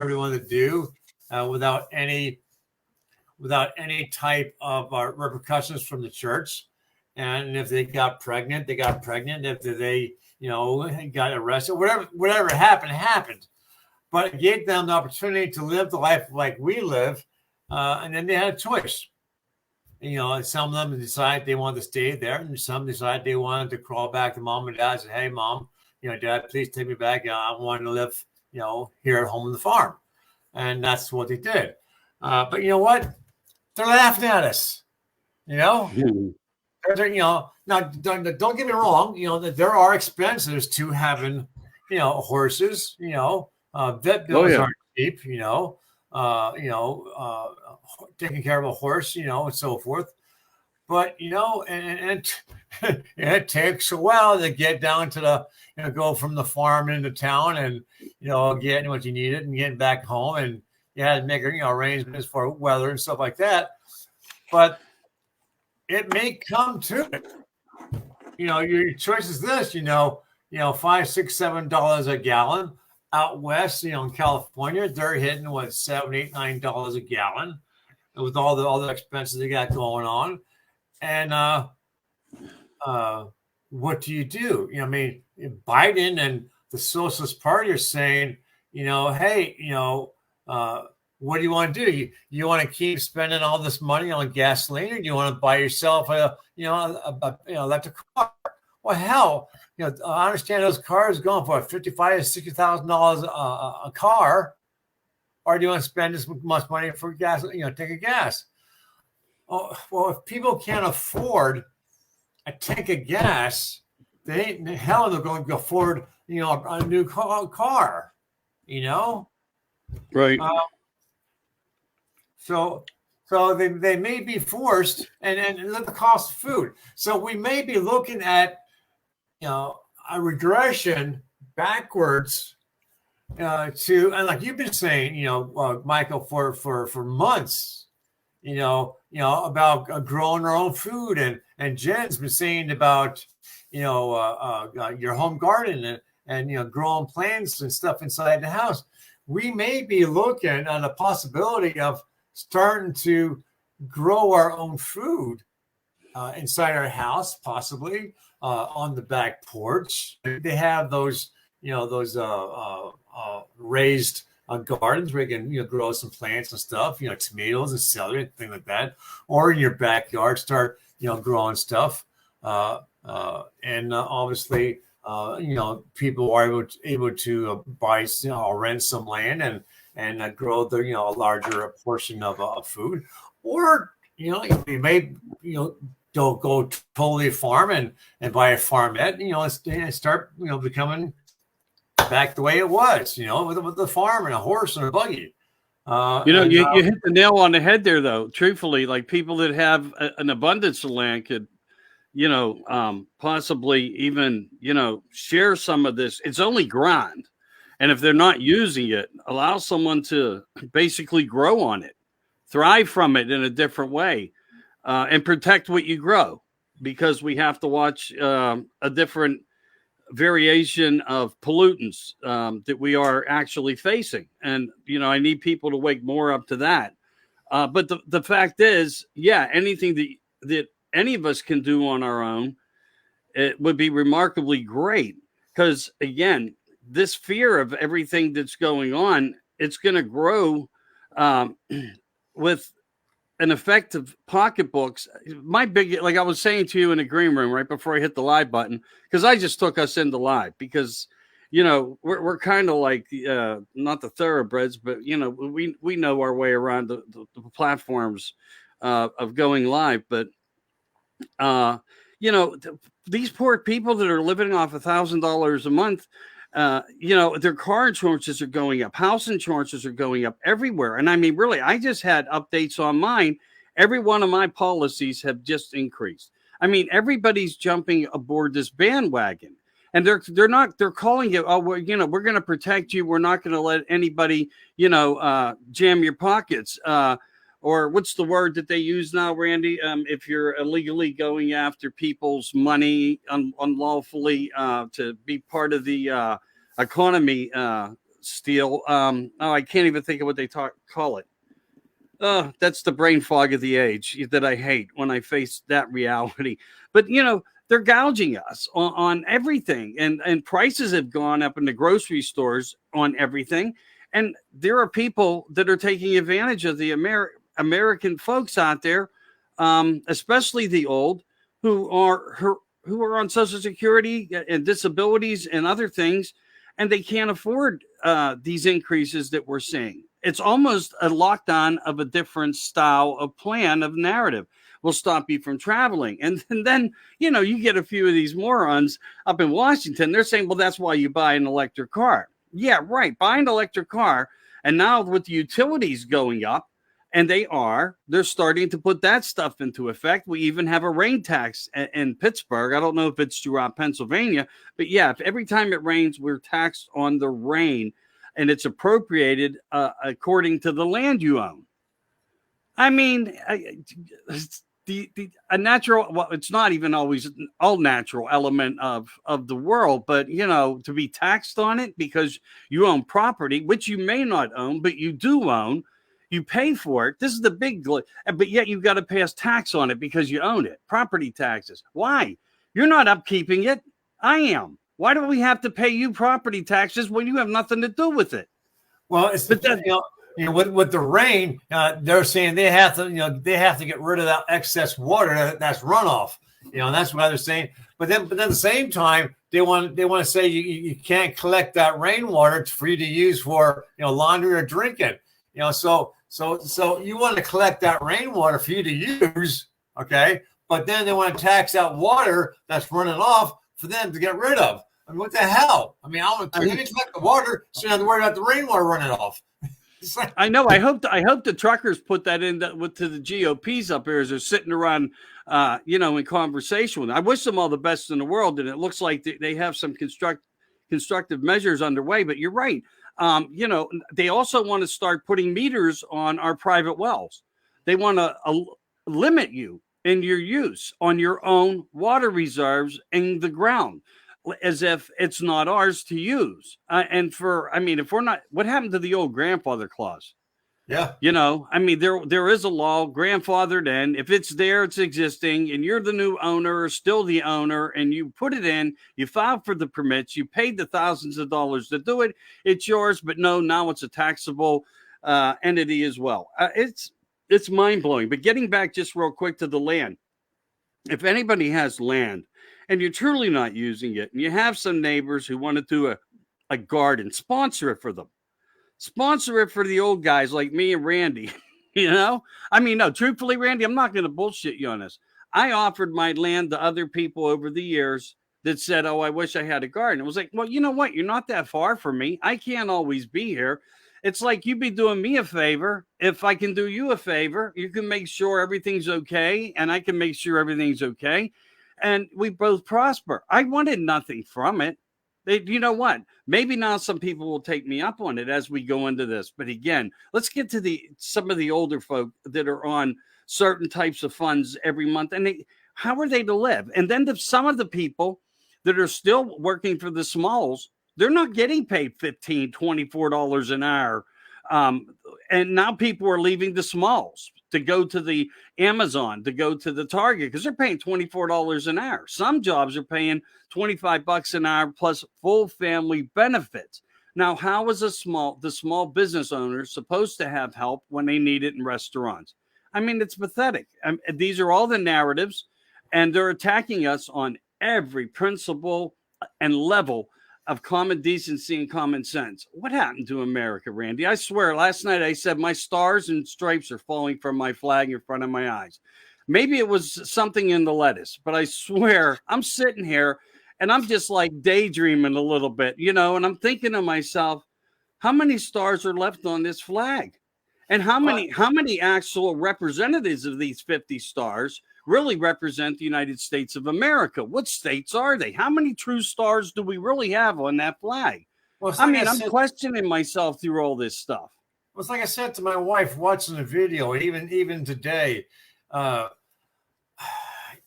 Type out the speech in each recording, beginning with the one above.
everyone to do without any type of repercussions from the church. And if they got pregnant, they got pregnant. If they, got arrested, whatever happened. But it gave them the opportunity to live the life like we live, and then they had a choice. Some of them decided they wanted to stay there, and some decided they wanted to crawl back to mom and dad and say, "Hey, mom, Dad, please take me back. I want to live, here at home on the farm." And that's what they did. But you know what? They're laughing at us. Now don't get me wrong. There are expenses to having, horses. Vet bills aren't cheap. Taking care of a horse, and so forth. But and it takes a while to get down to the, go from the farm into town, and getting what you needed and getting back home, and you had to make arrangements for weather and stuff like that. But it may come to it. Your choice is this. $5, $6, $7 a gallon. Out west, in California, they're hitting what $7, $8, $9 a gallon, with all the expenses they got going on. And what do you do? Biden and the Socialist Party are saying, hey, what do you want to do? You want to keep spending all this money on gasoline, or do you want to buy yourself a electric car? Well, hell, I understand those cars going for $55,000 to $60,000 a car, or do you want to spend this much money for gas? Tank of gas. Oh, well, if people can't afford a tank of gas, they're going to afford a new car. Right. So they may be forced, and the cost of food. So we may be looking at a regression backwards to, and like you've been saying, Michael, for months, about growing our own food, and Jen's been saying about your home garden and growing plants and stuff inside the house. We may be looking at a possibility of starting to grow our own food inside our house, possibly on the back porch. They have those raised gardens where you can grow some plants and stuff, tomatoes and celery, things like that, or in your backyard start growing stuff. And obviously, people are able to buy or rent some land and grow a larger portion of food, or you may don't go totally farm and buy a farmette, and start becoming back the way it was, with the farm and a horse and a buggy. You hit the nail on the head there, though. Truthfully, like people that have an abundance of land could, possibly even, share some of this. It's only ground. And if they're not using it, allow someone to basically grow on it, thrive from it in a different way, and protect what you grow, because we have to watch a different variation of pollutants that we are actually facing. And, I need people to wake more up to that. But the fact is, anything that any of us can do on our own, it would be remarkably great. Because, again, this fear of everything that's going on, it's going to grow with an effect of pocketbooks. My big, like I was saying to you in the green room right before I hit the live button, because I just took us into live because, we're kind of like not the thoroughbreds, but we know our way around the platforms of going live. But these poor people that are living off $1,000 a month, their car insurances are going up, house insurances are going up everywhere. And I mean, really, I just had updates on mine. Every one of my policies have just increased. I mean, everybody's jumping aboard this bandwagon, and they're calling it, oh, we're going to protect you. We're not going to let anybody, jam your pockets. Or what's the word that they use now, Randy? If you're illegally going after people's money unlawfully to be part of the economy steel. Oh, I can't even think of what they call it. That's the brain fog of the age that I hate when I face that reality. But they're gouging us on everything, and prices have gone up in the grocery stores on everything. And there are people that are taking advantage of the American folks out there, especially the old, who are on Social Security and disabilities and other things, and they can't afford these increases that we're seeing. It's almost a lockdown of a different style of plan of narrative. Will stop you from traveling. And then, you get a few of these morons up in Washington. They're saying, well, that's why you buy an electric car. Yeah, right. Buy an electric car. And now with the utilities going up, and they're starting to put that stuff into effect. We even have a rain tax in Pittsburgh. I don't know if it's throughout Pennsylvania, but yeah, if every time it rains, we're taxed on the rain, and it's appropriated according to the land you own. I mean, a natural, well, it's not even always all natural element of the world, but to be taxed on it because you own property, which you may not own, but you do own. You pay for it. This is the big, but yet you've got to pay us tax on it because you own it. Property taxes. Why? You're not upkeeping it. I am. Why do we have to pay you property taxes when you have nothing to do with it? Well, it's with the rain, they're saying they have to get rid of that excess water that's runoff. And that's why they're saying. But then at the same time, they want to say you can't collect that rainwater for you to use for laundry or drinking. So you want to collect that rainwater for you to use, okay? But then they want to tax that water that's running off for them to get rid of. I mean, what the hell? I mean, let me collect the water so you don't have to worry about the rainwater running off. I know. I hope the truckers put that in to the GOPs up here as they're sitting around, in conversation with them. I wish them all the best in the world, and it looks like they have some constructive measures underway. But you're right. They also want to start putting meters on our private wells. They want to limit you in your use on your own water reserves in the ground, as if it's not ours to use. If we're not, what happened to the old grandfather clause? Yeah. There is a law grandfathered in. If it's there, it's existing, and you're the new owner or still the owner, and you put it in, you filed for the permits, you paid the thousands of dollars to do it, it's yours. But no, now it's a taxable entity as well. It's mind-blowing. But getting back just real quick to the land, if anybody has land and you're truly not using it, and you have some neighbors who want to do a garden, sponsor it for them. Sponsor it for the old guys like me and Randy. No, truthfully, Randy, I'm not going to bullshit you on this. I offered my land to other people over the years that said, oh, I wish I had a garden. It was like, well, you know what? You're not that far from me. I can't always be here. It's like you'd be doing me a favor. If I can do you a favor, you can make sure everything's okay, and I can make sure everything's okay. And we both prosper. I wanted nothing from it. You know what? Maybe now some people will take me up on it as we go into this. But again, let's get to some of the older folk that are on certain types of funds every month. And how are they to live? And then some of the people that are still working for the smalls, they're not getting paid $15, $24 an hour. And now people are leaving the smalls to go to the Amazon, to go to the Target, because they're paying $24 an hour. Some jobs are paying $25 an hour plus full family benefits. Now, how is the small business owner supposed to have help when they need it in restaurants? It's pathetic. These are all the narratives, and they're attacking us on every principle and level of common decency and common sense. What happened to America, Randy? I swear, last night I said my stars and stripes are falling from my flag in front of my eyes. Maybe it was something in the lettuce, but I swear I'm sitting here and I'm just like daydreaming a little bit, and I'm thinking to myself, how many stars are left on this flag? And how many actual representatives of these 50 stars really represent the United States of America? What states are they? How many true stars do we really have on that flag? Well, I'm questioning myself through all this stuff. Well, it's like I said to my wife watching the video, even today,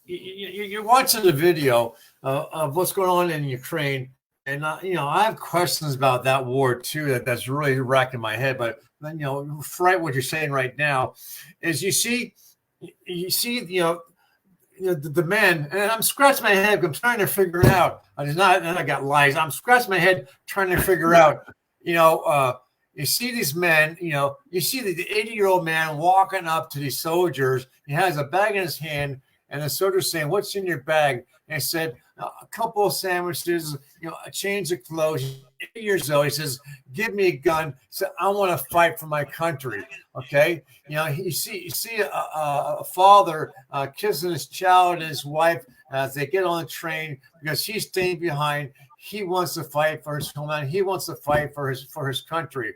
you're watching the video of what's going on in Ukraine, And I have questions about that war too. That's really racking my head. But then, right, what you're saying right now is the men, and I'm scratching my head. I'm trying to figure it out. I got lies. I'm scratching my head trying to figure out. You see these men. You see the 80-year-old man walking up to these soldiers. He has a bag in his hand, and the soldier's saying, "What's in your bag?" And he said, "A couple of sandwiches, a change of clothes." 80 years old. He says, "Give me a gun." He said, "I want to fight for my country." Okay. You see a father kissing his child and his wife as they get on the train because he's staying behind. He wants to fight for his homeland. He wants to fight for his country.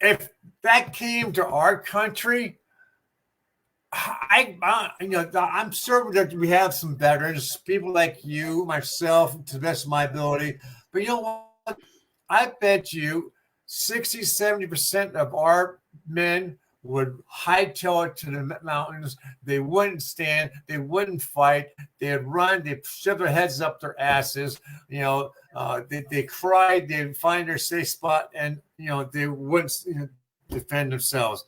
If that came to our country, I'm certain that we have some veterans, people like you, myself, to the best of my ability. But you know what? I bet you 60, 70% of our men would hightail it to the mountains. They wouldn't stand. They wouldn't fight. They'd run. They'd shove their heads up their asses. They cried. They'd find their safe spot, and they wouldn't defend themselves.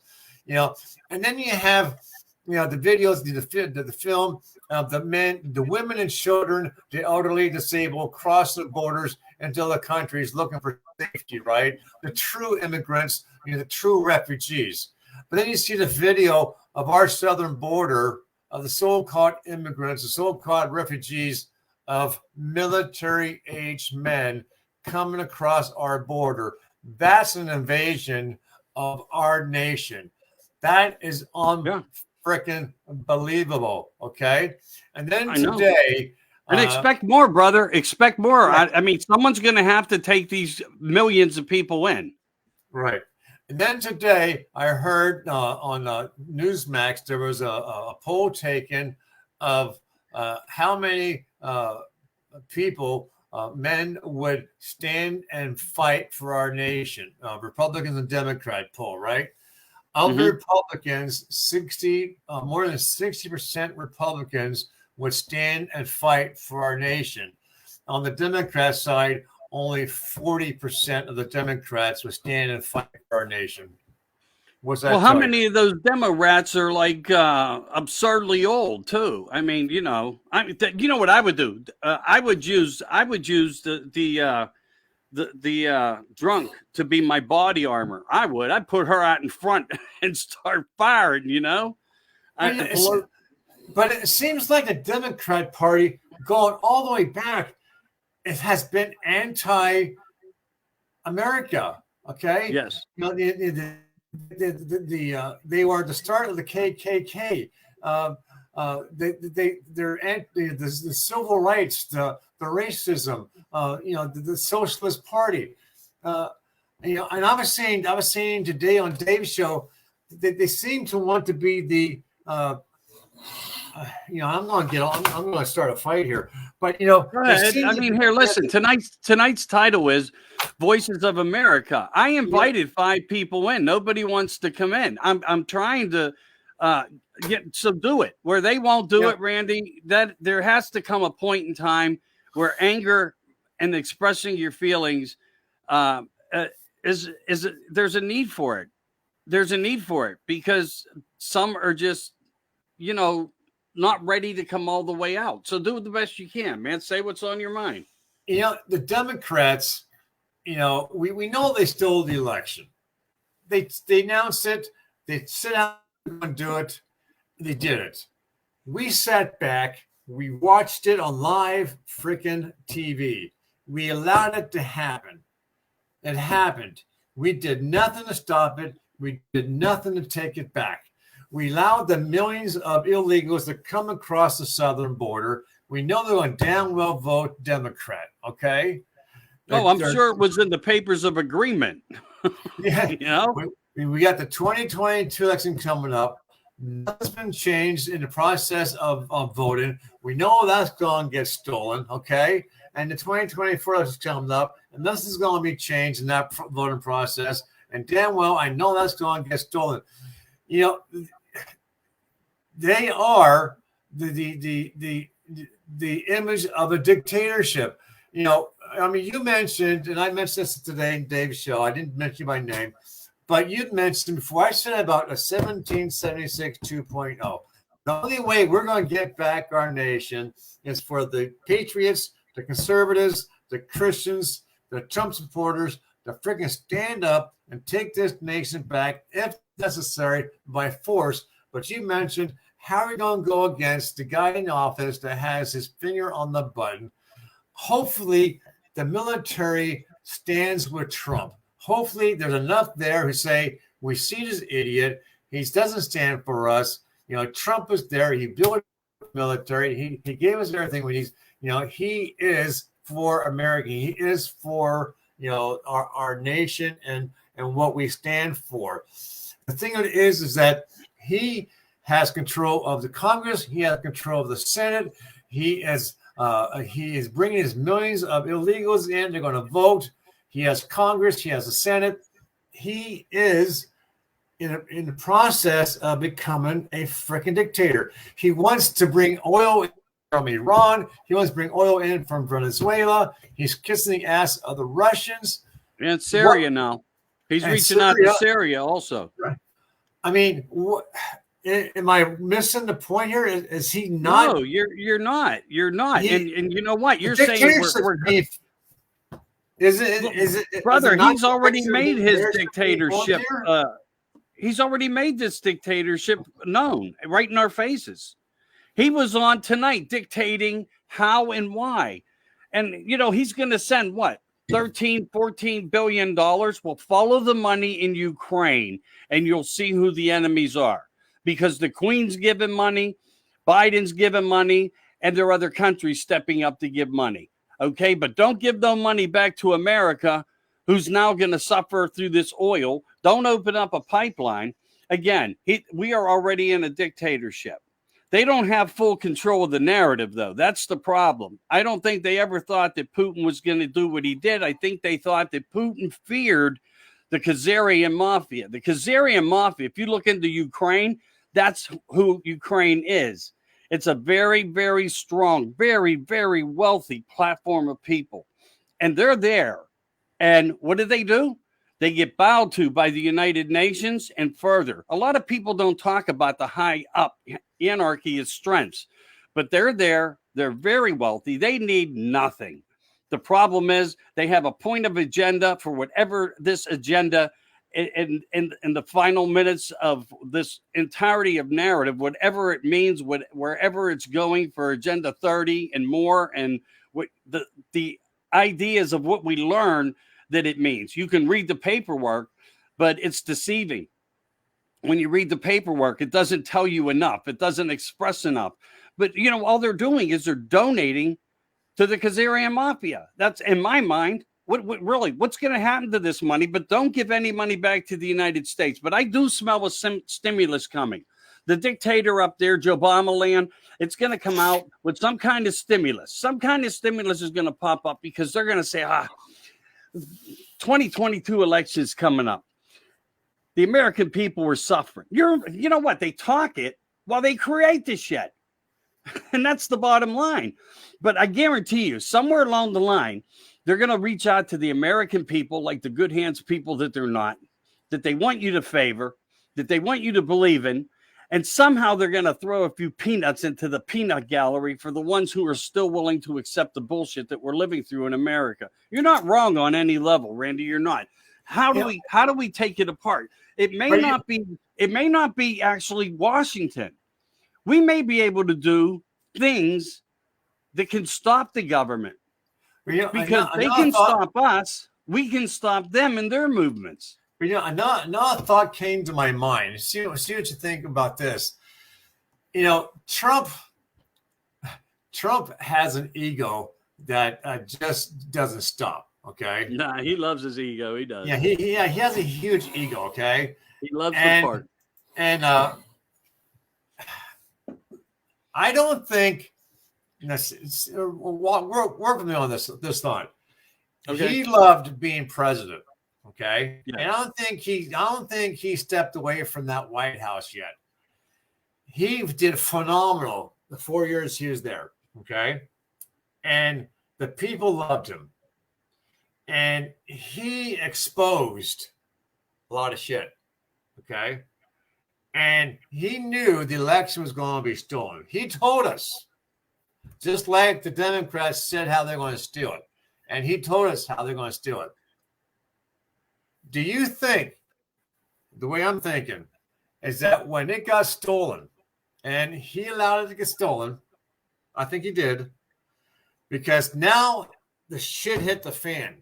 And then you have the videos, the film of the men, the women and children, the elderly, disabled, cross the borders into other countries looking for safety, right? The true immigrants, the true refugees. But then you see the video of our southern border of the so-called immigrants, the so-called refugees of military-aged men coming across our border. That's an invasion of our nation. That is freaking believable. Okay. And then today, and expect more, brother. Expect more. Right. I mean, someone's going to have to take these millions of people in. Right. And then today, I heard on Newsmax there was a poll taken of how many people, men, would stand and fight for our nation. Republicans and Democrat poll, right? Of the Republicans, more than 60% Republicans would stand and fight for our nation. On the Democrat side, only 40% of the Democrats would stand and fight for our nation. What's that? Well, how many of those Demo rats are like absurdly old too? I mean, you know what I would do? I would use the drunk to be my body armor. I'd put her out in front and start firing, But it seems like the Democrat Party, going all the way back, it has been anti-America. Okay. Yes. They were the start of the KKK. They're the civil rights, the racism, the Socialist Party, and I was saying today on Dave's show that they seem to want to be the, I'm going to start a fight here, but here, listen. Tonight's title is Voices of America. I invited 5 people in. Nobody wants to come in. I'm trying to. Do it where they won't do it, Randy. That there has to come a point in time where anger and expressing your feelings there's a need for it. There's a need for it because some are just not ready to come all the way out. So do the best you can, man. Say what's on your mind. The Democrats, we know they stole the election. They announced it. They sit out and do it. They did it. We sat back. We watched it on live freaking TV. We allowed it to happen. It happened. We did nothing to stop it. We did nothing to take it back. We allowed the millions of illegals to come across the southern border. We know they're going to damn well vote Democrat. Okay. I'm sure it was in the papers of agreement. Yeah. We got the 2022 election coming up. Nothing's been changed in the process of voting. We know that's going to get stolen, okay? And the 2024 election coming up, and nothing's going to be changed in that voting process. And damn well, I know that's going to get stolen. They are the image of a dictatorship. I mean, you mentioned, and I mentioned this today in Dave's show. I didn't mention you by name, but you'd mentioned before. I said about a 1776 2.0. The only way we're going to get back our nation is for the patriots, the conservatives, the Christians, the Trump supporters to freaking stand up and take this nation back, if necessary, by force. But you mentioned, how are we going to go against the guy in office that has his finger on the button? Hopefully, the military stands with Trump. Hopefully, there's enough there who say, we see this idiot. He doesn't stand for us. Trump is there. He built the military. He gave us everything we need. He is for America. He is for, our nation and what we stand for. The thing of it is that he has control of the Congress. He has control of the Senate. He is bringing his millions of illegals in. They're going to vote. He has Congress. He has the Senate. He is in the process of becoming a freaking dictator. He wants to bring oil from Iran. He wants to bring oil in from Venezuela. He's kissing the ass of the Russians. And Syria now. He's reaching out to Syria also. Right. I mean, am I missing the point here? Is he not? No, you're not. You're not. And you know what? You're saying we're Is it, brother? He's already made his dictatorship. He's already made this dictatorship known right in our faces. He was on tonight dictating how and why. And, he's going to send what? $13-14 billion. Well, follow the money in Ukraine and you'll see who the enemies are. Because the Queen's giving money, Biden's giving money, and there are other countries stepping up to give money. Okay, but don't give no money back to America, who's now going to suffer through this oil. Don't open up a pipeline. Again, we are already in a dictatorship. They don't have full control of the narrative, though. That's the problem. I don't think they ever thought that Putin was going to do what he did. I think they thought that Putin feared the Khazarian mafia. The Khazarian mafia, if you look into Ukraine, that's who Ukraine is. It's a very, very strong, very, very wealthy platform of people. And they're there. And what do? They get bowed to by the United Nations and further. A lot of people don't talk about the high up anarchy as strengths, but they're there. They're very wealthy. They need nothing. The problem is they have a point of agenda for whatever this agenda in the final minutes of this entirety of narrative, whatever it means, wherever it's going for Agenda 30 and more, and what the ideas of what we learn that it means. You can read the paperwork, but it's deceiving. When you read the paperwork, it doesn't tell you enough. It doesn't express enough. But, all they're doing is they're donating to the Khazarian mafia. That's, in my mind, what's going to happen to this money? But don't give any money back to the United States. But I do smell a stimulus coming. The dictator up there, Joe Obama land, it's going to come out with some kind of stimulus. Some kind of stimulus is going to pop up because they're going to say, 2022 elections coming up. The American people were suffering. You know what? They talk it while they create this shit. And that's the bottom line. But I guarantee you, somewhere along the line, they're going to reach out to the American people like the good hands people that they're not, that they want you to favor, that they want you to believe in. And somehow they're going to throw a few peanuts into the peanut gallery for the ones who are still willing to accept the bullshit that we're living through in America. You're not wrong on any level, Randy. You're not. How do we take it apart? It may not be actually Washington. We may be able to do things that can stop the government because they can stop us. We can stop them in their movements. But another thought came to my mind. See what you think about this. Trump has an ego that just doesn't stop. Okay. Nah, he loves his ego. He does. Yeah, he has a huge ego. Okay. He loves the part. And I don't think. Work with me on this thought. Okay. He loved being president. Okay. Yeah. And I don't think he stepped away from that White House yet. He did phenomenal the 4 years he was there. Okay. And The people loved him. And he exposed a lot of shit. Okay. And he knew the election was going to be stolen. He told us, just like the Democrats said how they're going to steal it. And he told us how they're going to steal it. Do you think, the way I'm thinking, is that when it got stolen, and he allowed it to get stolen, I think he did, because now the shit hit the fan.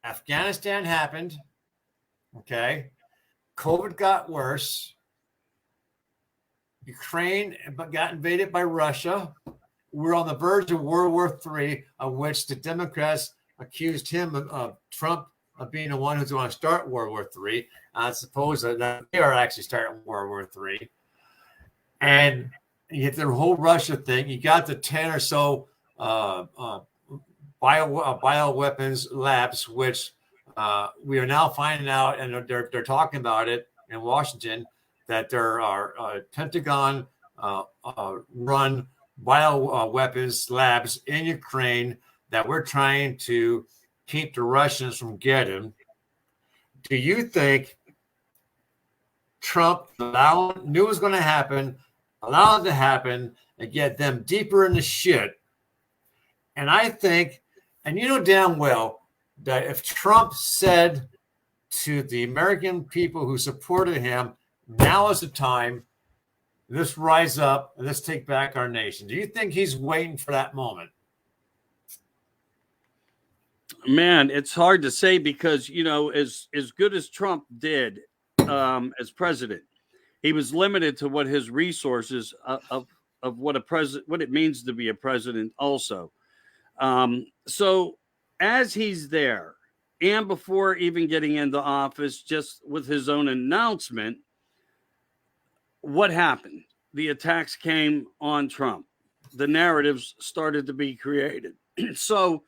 Afghanistan happened, okay? COVID got worse. Ukraine got invaded by Russia. We're on the verge of World War III, of which the Democrats accused him of Trump of being the one who's going to start World War III. I suppose that they are actually starting World War III. And you get the whole Russia thing. You got the 10 or so bioweapons labs, which we are now finding out, and they're talking about it in Washington, that there are Pentagon run bioweapons labs in Ukraine that we're trying to keep the Russians from getting. Do you think Trump knew it was going to happen, allowed it to happen, and get them deeper in the shit? And I think, and you know damn well, that if Trump said to the American people who supported him, now is the time, let's rise up and let's take back our nation. Do you think he's waiting for that moment? Man, it's hard to say because, you know, as good as Trump did as president, he was limited to what his resources of what it means to be a president also. So as he's there and before even getting into office, just with his own announcement, what happened? The attacks came on Trump. The narratives started to be created. So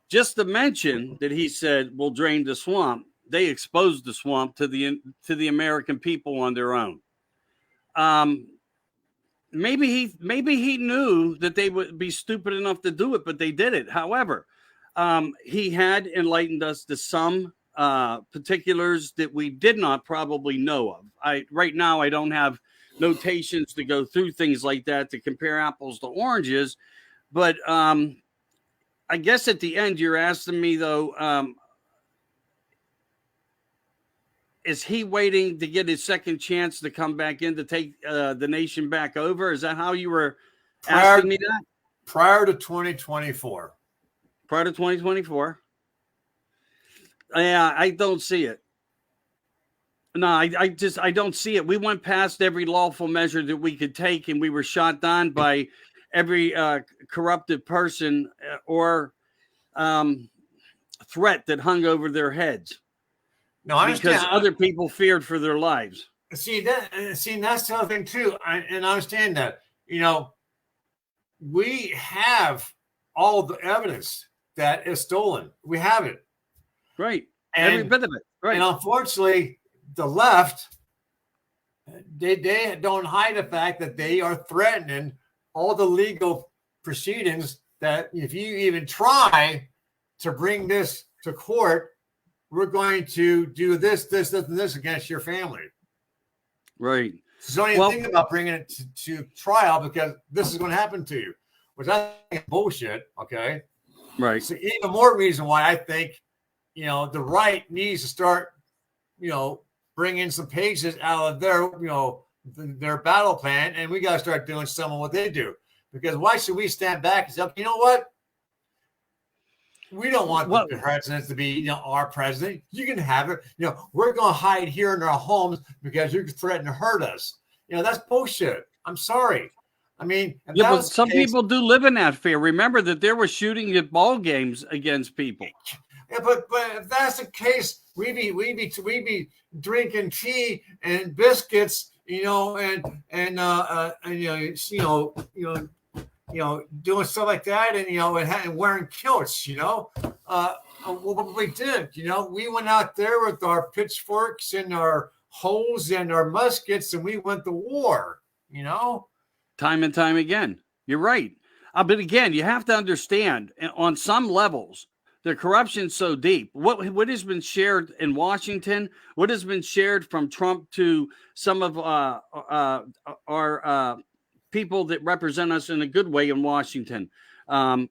just to mention that he said, we'll drain the swamp, they exposed the swamp to the American people on their own. Maybe he knew that they would be stupid enough to do it, but they did it. However, he had enlightened us to some particulars that we did not probably know of. Right now, I don't have notations to go through things like that to compare apples to oranges. But I guess at the end, you're asking me, though, is he waiting to get his second chance to come back in to take the nation back over? Is that how you were asking me that? Prior to 2024. Prior to 2024? Yeah, I don't see it. No, I don't see it. We went past every lawful measure that we could take, and we were shot down by every corrupted person or threat that hung over their heads. No, I understand. Because other people feared for their lives. See, that's the other thing too. I understand that. You know, we have all the evidence that is stolen. We have it. Right. Every bit of it. Right. And unfortunately, the left, they don't hide the fact that they are threatening all the legal proceedings, that if you even try to bring this to court, we're going to do this, and this against your family. Right. So don't even think about bringing it to trial, because this is going to happen to you, which I think is bullshit. Okay. Right. So even more reason why I think, you know, the right needs to start, you know, bringing some pages out of their, you know, their battle plan, and we got to start doing some of what they do. Because why should we stand back and say, you know what? We don't want the president to be, you know, our president. You can have it. You know, we're going to hide here in our homes because you're threatening to hurt us. You know, that's bullshit. I'm sorry. I mean, yeah, but some people do live in that fear. Remember that there were shooting at ball games against people. Yeah, but if that's the case, we be drinking tea and biscuits, you know, and doing stuff like that, and, you know, and wearing kilts, you know. What we did, you know, we went out there with our pitchforks and our hoes and our muskets, and we went to war, you know. Time and time again. You're right. But again, you have to understand on some levels, the corruption's so deep. What has been shared in Washington, what has been shared from Trump to some of our people that represent us in a good way in Washington.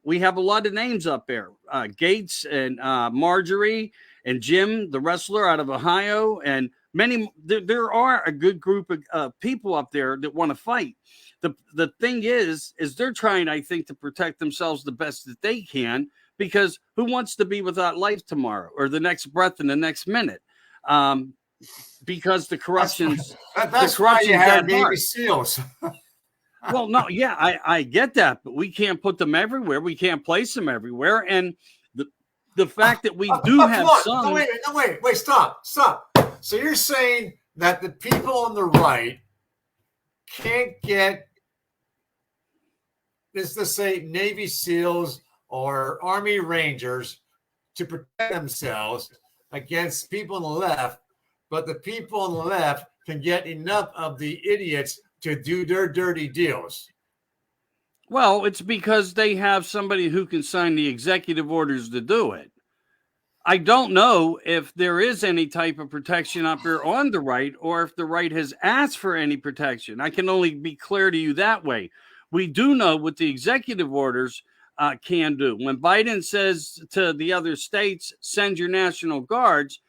We have a lot of names up there, Gates and Marjorie and Jim, the wrestler out of Ohio, and many. There are a good group of people up there that want to fight. The thing is they're trying, I think, to protect themselves the best that they can, because who wants to be without life tomorrow or the next breath in the next minute? Because the corruption's that's why you have Navy SEALs. Well, no, yeah, I get that, but we can't put them everywhere. We can't place them everywhere. And the fact that we do have some. No, wait, stop. So you're saying that the people on the right can't get, let's say, Navy SEALs or Army Rangers to protect themselves against people on the left, but the people on the left can get enough of the idiots to do their dirty deals? Well, it's because they have somebody who can sign the executive orders to do it. I don't know if there is any type of protection up here on the right, or if the right has asked for any protection. I can only be clear to you that way. We do know what the executive orders can do. When Biden says to the other states, send your National Guards,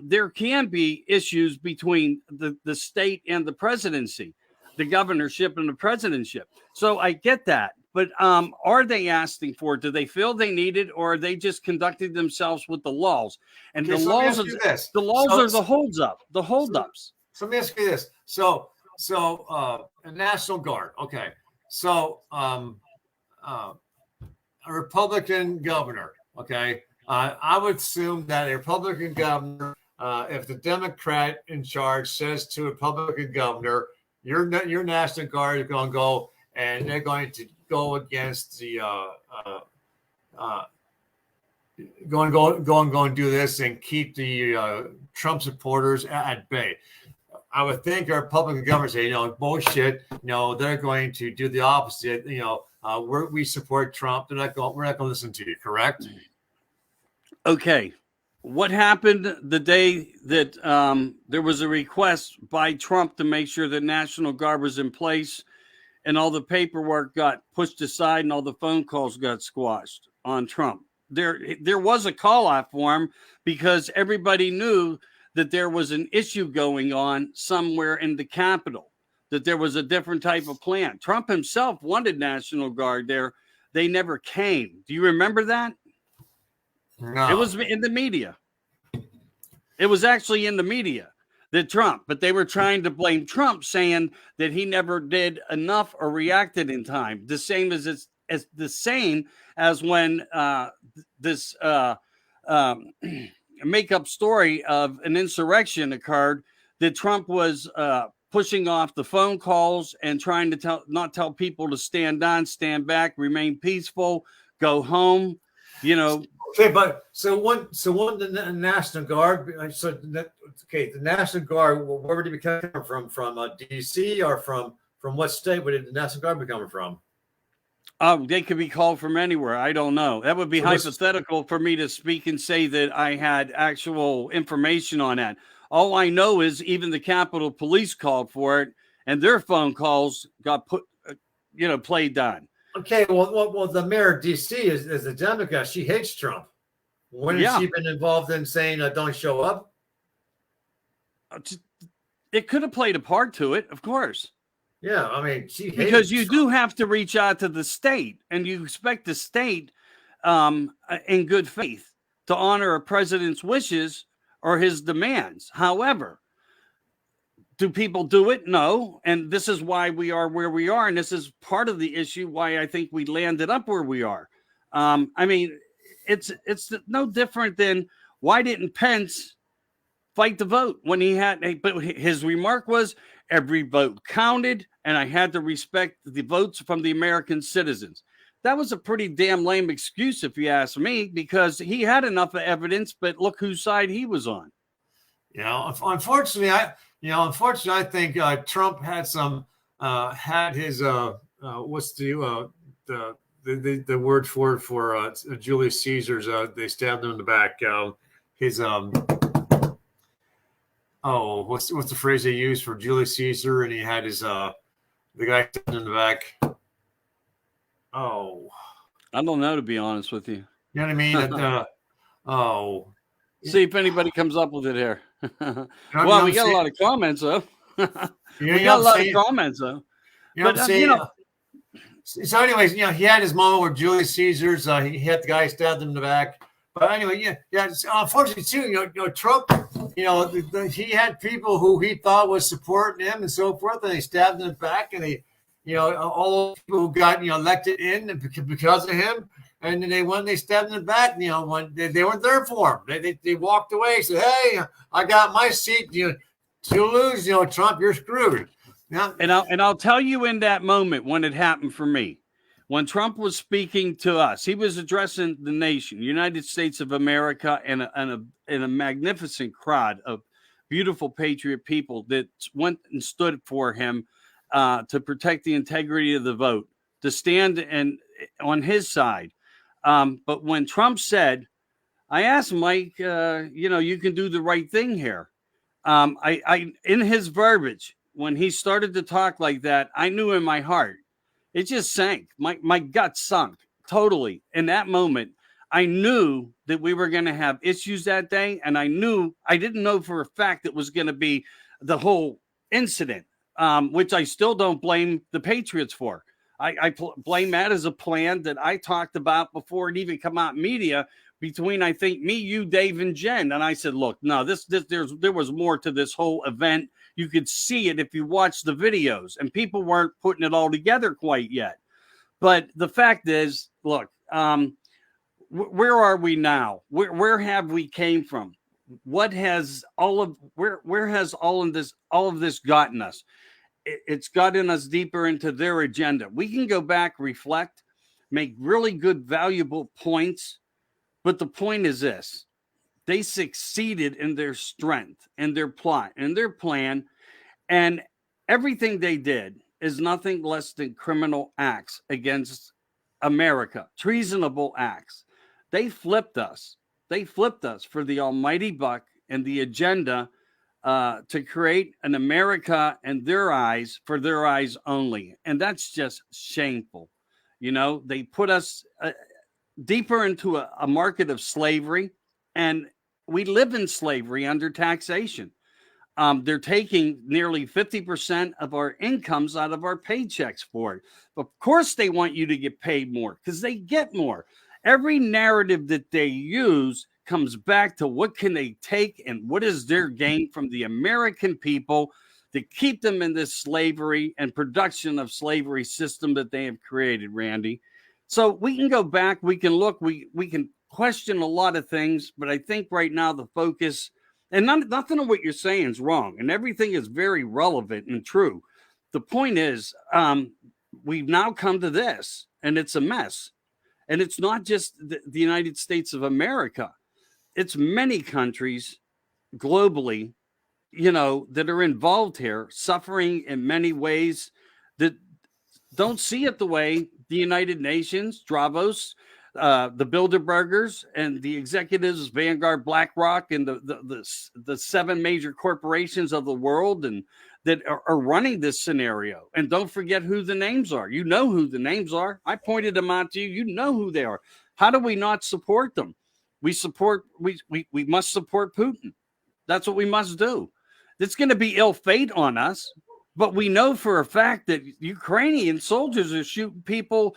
there can be issues between the state and the presidency, the governorship and the presidentship. So I get that. But are they asking for it? Do they feel they need it, or are they just conducting themselves with the laws? And the laws are the holdups. So let me ask you this. So a National Guard. Okay. So a Republican governor. Okay. I would assume that a Republican governor, if the Democrat in charge says to a Republican governor, your National Guard is going to go, and they're going to go against the go and do this and keep the Trump supporters at bay. I would think our Republican government say, bullshit. They're going to do the opposite. We support Trump. We're not going to listen to you. Correct? Okay. What happened the day that there was a request by Trump to make sure that National Guard was in place, and all the paperwork got pushed aside and all the phone calls got squashed on Trump? There was a call out for him, because everybody knew that there was an issue going on somewhere in the Capitol, that there was a different type of plan. Trump himself wanted National Guard there. They never came. Do you remember that? No. It was in the media. It was actually in the media that Trump, but they were trying to blame Trump, saying that he never did enough or reacted in time. The same as when this make-up story of an insurrection occurred, that Trump was pushing off the phone calls and trying to not tell people to stand down, stand back, remain peaceful, go home. Okay, but the National Guard. The National Guard. Where would it be coming from? From D.C. or from what state would the National Guard be coming from? They could be called from anywhere. I don't know. That would be hypothetical for me to speak and say that I had actual information on that. All I know is even the Capitol Police called for it, and their phone calls got played down. Okay, well, the mayor of D.C. is a Democrat. She hates Trump. When has she been involved in saying don't show up? It could have played a part to it, of course. Yeah, I mean, she hates because you Trump. do have to reach out to the state, and you expect the state, in good faith, to honor a president's wishes or his demands. However, do people do it? No. And this is why we are where we are. And this is part of the issue why I think we landed up where we are. I mean, it's no different than why didn't Pence fight the vote when he had, but his remark was every vote counted and I had to respect the votes from the American citizens. That was a pretty damn lame excuse, if you ask me, because he had enough of evidence, but look whose side he was on. Unfortunately, I think Trump had some had his the the word for Julius Caesar's. They stabbed him in the back. His what's the phrase they used for Julius Caesar? And he had his the guy stabbed him in the back. Oh, I don't know, to be honest with you. You know what I mean? See if anybody comes up with it here. Well, we got a lot of comments though. You We got a lot of comments though. You know what I'm saying? So, anyways, he had his moment where Julius Caesar's he hit the guy, stabbed him in the back. But anyway, unfortunately too, Trump, he had people who he thought was supporting him and so forth, and they stabbed him in the back, and all those people who got elected in because of him, and then they stabbed him in the back. When they weren't there for him, they walked away, said, "Hey, I got my seat. To lose, Trump, you're screwed." Yeah. And I'll tell you in that moment when it happened for me, when Trump was speaking to us, he was addressing the nation, United States of America, and a magnificent crowd of beautiful patriot people that went and stood for him to protect the integrity of the vote, to stand on his side. But when Trump said, I asked Mike, you can do the right thing here. I in his verbiage, when he started to talk like that, I knew in my heart, it just sank. My gut sunk totally. In that moment, I knew that we were going to have issues that day. And I didn't know for a fact it was going to be the whole incident, which I still don't blame the Patriots for. I blame that as a plan that I talked about before it even come out in media between, I think, me, you, Dave, and Jen. And I said, look, no, there was more to this whole event. You could see it if you watch the videos, and people weren't putting it all together quite yet. But the fact is, look, where are we now? Where have we came from? What has where has all of this gotten us? It's gotten us deeper into their agenda. We can go back, reflect, make really good, valuable points. But the point is this: they succeeded in their strength and their plot and their plan, and everything they did is nothing less than criminal acts against America, treasonable acts. They flipped us. They flipped us for the almighty buck and the agenda to create an America in their eyes, for their eyes only. And that's just shameful. They put us deeper into a market of slavery, and we live in slavery under taxation. They're taking nearly 50% of our incomes out of our paychecks for it. Of course, they want you to get paid more because they get more. Every narrative that they use comes back to what can they take and what is their gain from the American people to keep them in this slavery and production of slavery system that they have created, Randy. So we can go back, we can look, we can question a lot of things, but I think right now the focus, and nothing of what you're saying is wrong, and everything is very relevant and true. The point is, we've now come to this, and it's a mess. And it's not just the United States of America. It's many countries globally, that are involved here, suffering in many ways that don't see it the way the United Nations, Davos, the Bilderbergers, and the executives, Vanguard, BlackRock, and the 7 major corporations of the world, and that are running this scenario. And don't forget who the names are. You know who the names are. I pointed them out to you. You know who they are. How do we not support them? We must support Putin. That's what we must do. It's going to be ill fate on us, but we know for a fact that Ukrainian soldiers are shooting people,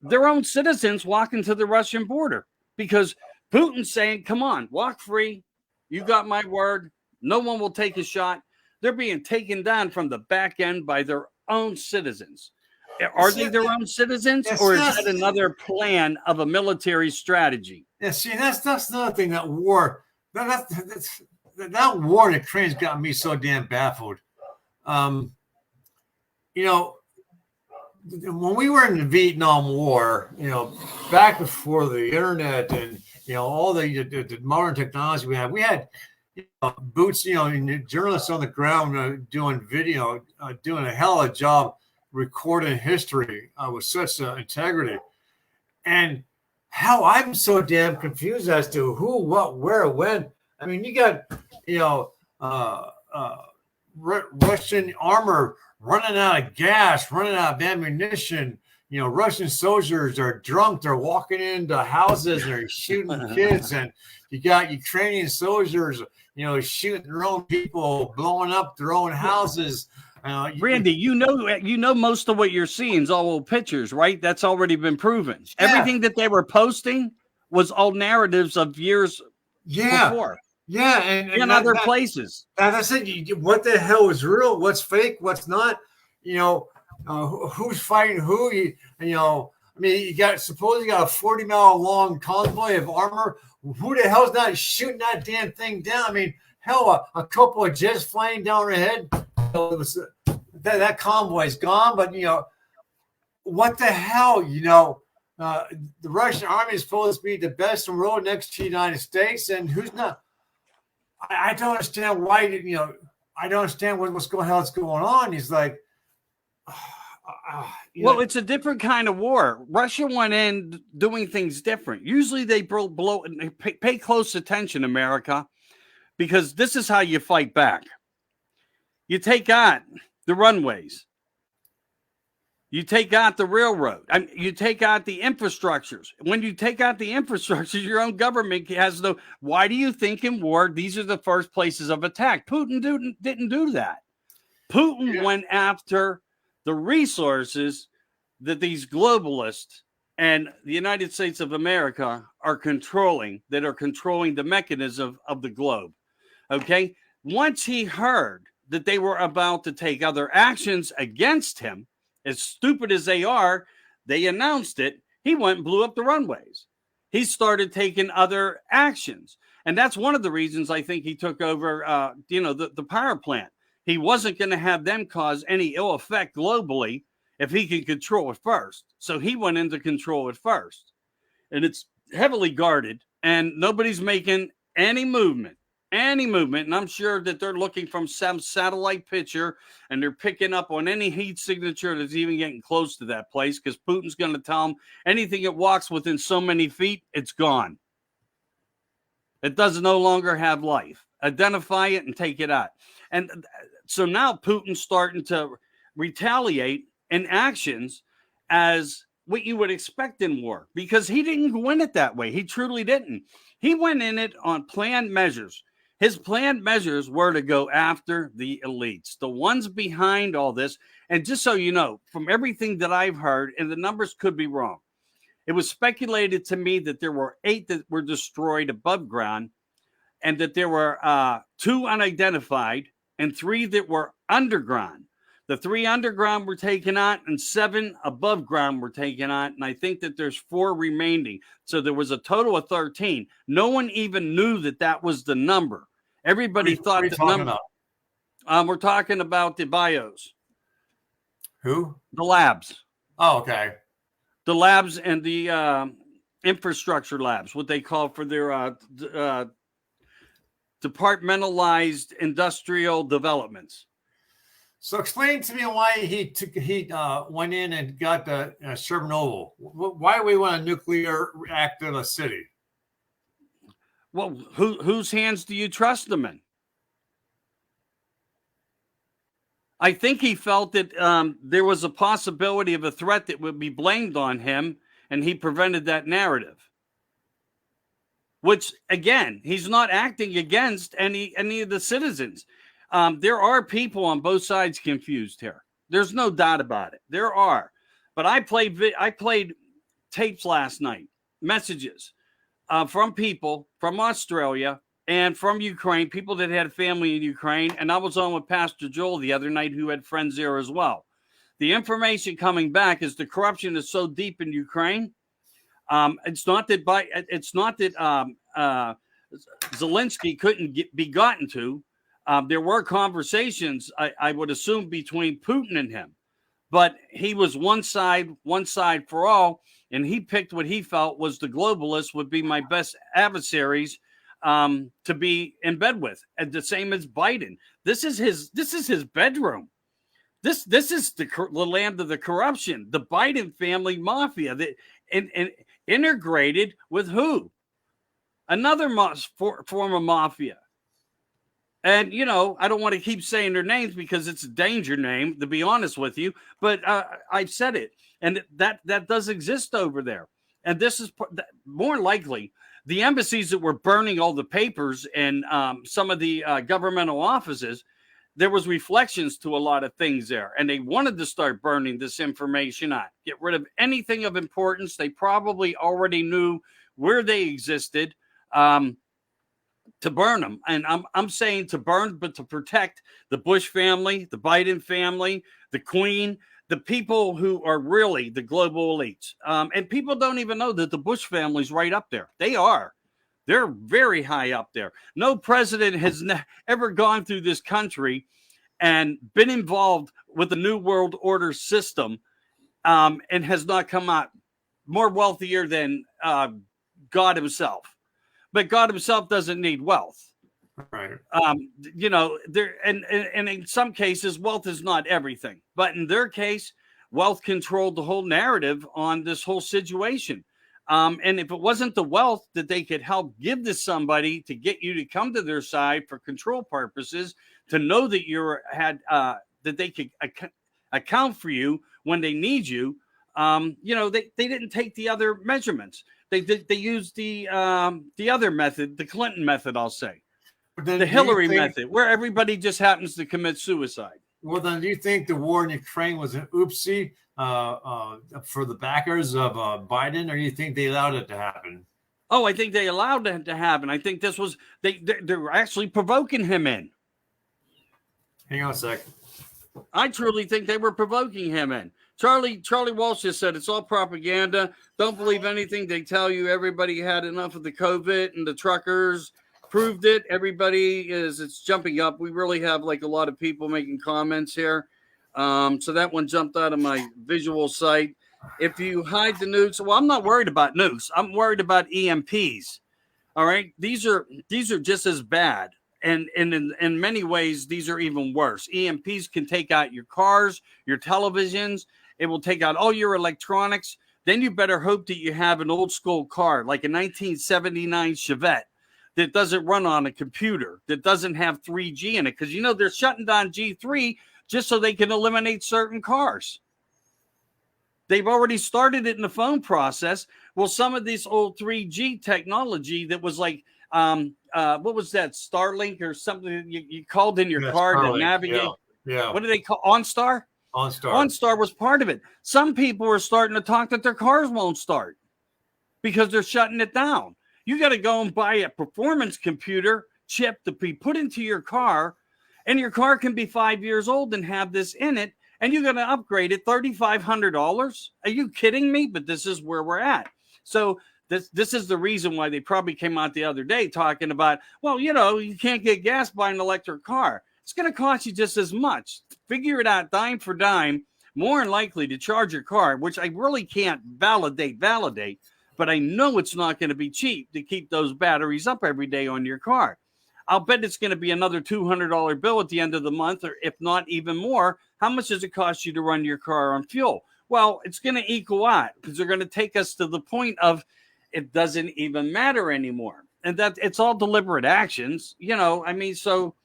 their own citizens, walking to the Russian border because Putin's saying, come on, walk free. You got my word. No one will take a shot. They're being taken down from the back end by their own citizens. Are they their own citizens, or is that another plan of a military strategy? Yeah, see, that's another thing. That war, that war in Ukraine's got me so damn baffled. When we were in the Vietnam War, back before the internet and all the modern technology we had boots, journalists on the ground doing video, doing a hell of a job recorded in history with such integrity. And how I'm so damn confused as to who, what, where, when. I mean, you got, you know, Russian armor running out of gas, running out of ammunition. You know, Russian soldiers are drunk. They're walking into houses and they're shooting kids. And you got Ukrainian soldiers, you know, shooting their own people, blowing up their own houses. Randy, you know, most of what you're seeing is all old pictures, right? That's already been proven. Yeah. Everything that they were posting was all narratives of years before. Yeah, and other places. As I said, what the hell is real? What's fake? What's not? You know, who's fighting who? You know, I mean, you got a 40-mile long convoy of armor. Who the hell's not shooting that damn thing down? I mean, hell, a couple of jets flying down ahead. That convoy's gone, but you know, what the hell? You know, the Russian army is supposed to be the best in the world next to the United States, and who's not? I don't understand why. You know, I don't understand what's going on. He's like, well, it's a different kind of war. Russia went in doing things different. Usually, they blow. Pay close attention, America, because this is how you fight back. You take out the runways. You take out the railroad. You take out the infrastructures. When you take out the infrastructures, your own government has no. Why do you think in war these are the first places of attack? Putin didn't do that. Putin went after the resources that these globalists and the United States of America are controlling, that are controlling the mechanism of the globe. Okay? Once he heard that they were about to take other actions against him, as stupid as they are, they announced it. He went and blew up the runways. He started taking other actions. And that's one of the reasons I think he took over, the power plant. He wasn't going to have them cause any ill effect globally if he could control it first. So he went in to control it first. And it's heavily guarded, and nobody's making any movement. And I'm sure that they're looking from some satellite picture and they're picking up on any heat signature that's even getting close to that place, because Putin's going to tell them anything that walks within so many feet, it's gone. It does no longer have life. Identify it and take it out. And so now Putin's starting to retaliate in actions as what you would expect in war, because he didn't win it that way. He truly didn't. He went in it on planned measures. His planned measures were to go after the elites, the ones behind all this. And just so you know, from everything that I've heard, and the numbers could be wrong, it was speculated to me that there were 8 that were destroyed above ground, and that there were 2 unidentified and 3 that were underground. The 3 underground were taken out and 7 above ground were taken out. And I think that there's 4 remaining. So there was a total of 13. No one even knew that was the number. Everybody thought the number. We're talking about the bios. Who? The labs. Oh, okay. The labs and the infrastructure labs, what they call for their departmentalized industrial developments. So explain to me why he went in and got the Chernobyl. Why do we want a nuclear reactor in a city? Well, whose hands do you trust them in? I think he felt that there was a possibility of a threat that would be blamed on him, and he prevented that narrative. Which, again, he's not acting against any of the citizens. There are people on both sides confused here. There's no doubt about it. There are. But I played tapes last night, messages from people from Australia and from Ukraine, people that had family in Ukraine. And I was on with Pastor Joel the other night, who had friends there as well. The information coming back is the corruption is so deep in Ukraine. It's not that Zelensky couldn't be gotten to. There were conversations, I would assume, between Putin and him, but he was one side for all, and he picked what he felt was the globalists would be my best adversaries to be in bed with, and the same as Biden. This is his bedroom. This is the land of the corruption, the Biden family mafia that and integrated with who? Another form of mafia. And, I don't want to keep saying their names because it's a danger name, to be honest with you. But I've said it. And that does exist over there. And this is more likely the embassies that were burning all the papers and some of the governmental offices. There was reflections to a lot of things there. And they wanted to start burning this information out. Get rid of anything of importance. They probably already knew where they existed. To burn them. And I'm saying to burn, but to protect the Bush family, the Biden family, the Queen, the people who are really the global elites. And people don't even know that the Bush family's right up there. They are. They're very high up there. No president has ever gone through this country and been involved with the New World Order system and has not come out more wealthier than God himself. But God himself doesn't need wealth. Right. There and in some cases, wealth is not everything. But in their case, wealth controlled the whole narrative on this whole situation. And if it wasn't the wealth that they could help give to somebody to get you to come to their side for control purposes, to know that that they could account for you when they need you, they didn't take the other measurements. They used the other method, the Clinton method, I'll say, the Hillary method, where everybody just happens to commit suicide. Well, then, do you think the war in Ukraine was an oopsie for the backers of Biden, or do you think they allowed it to happen? Oh, I think they allowed it to happen. I think this was they're actually provoking him in. Hang on a sec. I truly think they were provoking him in. Charlie Walsh just said it's all propaganda. Don't believe anything they tell you. Everybody had enough of the COVID, and the truckers proved it. It's jumping up. We really have like a lot of people making comments here. So that one jumped out of my visual sight. If you hide the nukes, well, I'm not worried about nukes. I'm worried about EMPs. All right. These are just as bad. And in many ways, these are even worse. EMPs can take out your cars, your televisions. It will take out all your electronics. Then you better hope that you have an old school car, like a 1979 Chevette, that doesn't run on a computer, that doesn't have 3G in it. Because, they're shutting down G3 just so they can eliminate certain cars. They've already started it in the phone process. Well, some of this old 3G technology that was like, what was that, Starlink or something you called in your car Starlink, to navigate? Yeah. What do they call OnStar? OnStar was part of it. Some people are starting to talk that their cars won't start because they're shutting it down. You got to go and buy a performance computer chip to be put into your car, and your car can be 5 years old and have this in it, and you're going to upgrade it $3,500. Are you kidding me? But this is where we're at. So this is the reason why they probably came out the other day talking about, well, you can't get gas by an electric car. It's going to cost you just as much. Figure it out dime for dime, more than likely to charge your car, which I really can't validate, but I know it's not going to be cheap to keep those batteries up every day on your car. I'll bet it's going to be another $200 bill at the end of the month, or if not even more. How much does it cost you to run your car on fuel? Well, it's going to equal out because they're going to take us to the point of it doesn't even matter anymore. And that it's all deliberate actions, so.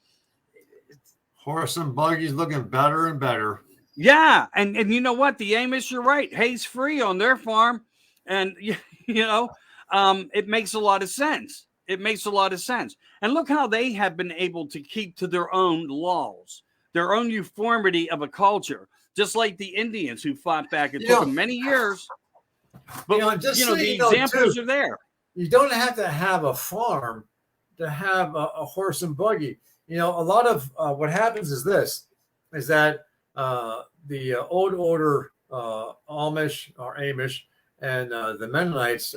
Horse and buggies looking better and better. Yeah. And you know what? The Amish, you're right. Hay's free on their farm. And, it makes a lot of sense. And look how they have been able to keep to their own laws, their own uniformity of a culture, just like the Indians who fought back. It took them many years. But, the examples are there. You don't have to have a farm to have a horse and buggy. A lot of what happens is that the old order Amish and the Mennonites,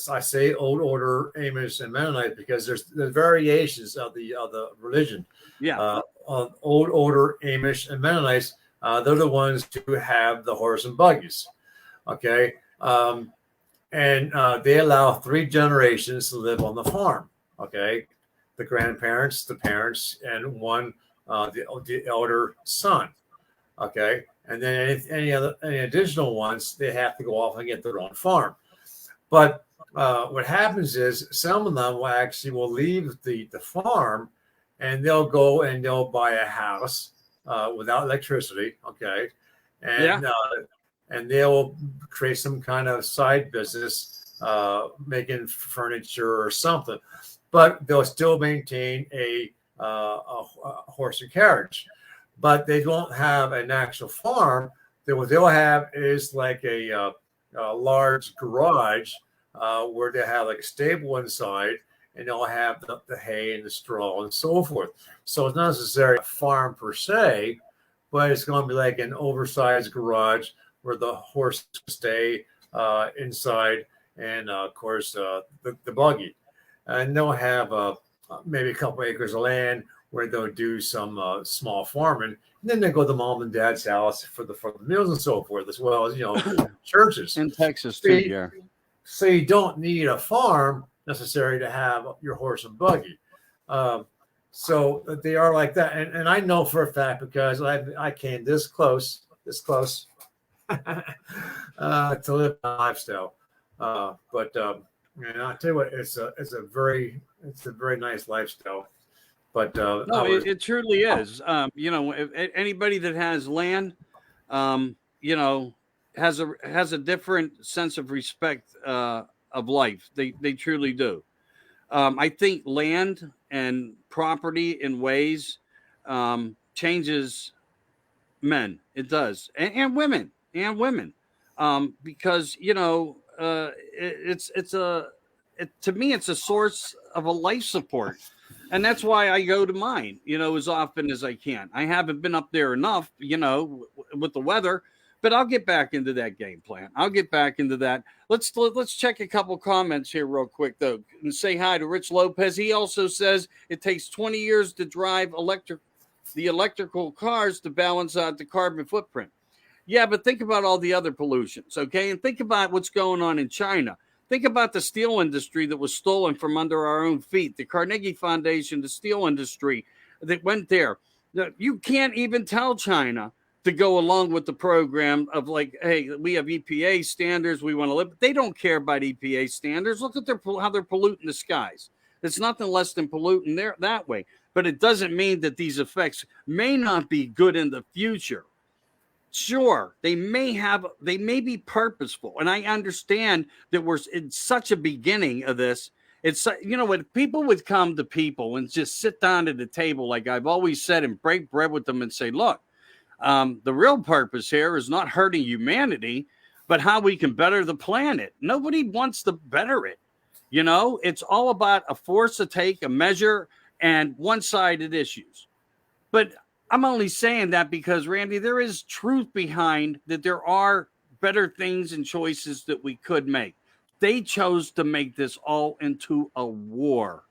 I say old order Amish and Mennonites because there's variations of the religion. Yeah. Old order Amish and Mennonites, they're the ones who have the horse and buggies. Okay. And they allow 3 generations to live on the farm. Okay. The grandparents, the parents, and one, the elder son. Okay, and then any additional ones, they have to go off and get their own farm. But what happens is some of them will leave the farm, and they'll go and they'll buy a house without electricity. Okay, Yeah. and they'll create some kind of side business, making furniture or something, but they'll still maintain a horse and carriage, but they won't have an actual farm. What they'll have is like a large garage where they have like a stable inside, and they'll have the hay and the straw and so forth. So it's not necessarily a farm per se, but it's going to be like an oversized garage where the horse stay inside, and of course the buggy, and they'll have maybe a couple acres of land where they'll do some small farming, and then they go to mom and dad's house for the meals and so forth, as well as churches. In Texas too, yeah. So you don't need a farm necessary to have your horse and buggy. So they are like that, and I know for a fact because I came this close to live my lifestyle. But I tell you what, it's a very nice lifestyle. But no, it truly is. Anybody that has land, has a different sense of respect of life. They truly do. I think land and property in ways changes men. It does, and women, because to me it's a source of a life support. And that's why I go to mine, as often as I can. I haven't been up there enough, with the weather, but I'll get back into that game plan. I'll get back into that. Let's check a couple comments here real quick, though, and say hi to Rich Lopez. He also says it takes 20 years to drive the electrical cars to balance out the carbon footprint. Yeah, but think about all the other pollutions, okay? And think about what's going on in China. Think about the steel industry that was stolen from under our own feet, the Carnegie Foundation, the steel industry that went there. You can't even tell China to go along with the program of like, hey, we have EPA standards, we want to live. They don't care about EPA standards. Look at how they're polluting the skies. It's nothing less than polluting there that way. But it doesn't mean that these effects may not be good in the future. Sure, they may be purposeful. And I understand that we're in such a beginning of this. It's, when people would come to people and just sit down at the table, like I've always said, and break bread with them and say, look, the real purpose here is not hurting humanity, but how we can better the planet. Nobody wants to better it. It's all about a force to take, a measure, and one-sided issues. But I'm only saying that because, Randy, there is truth behind that. There are better things and choices that we could make. They chose to make this all into a war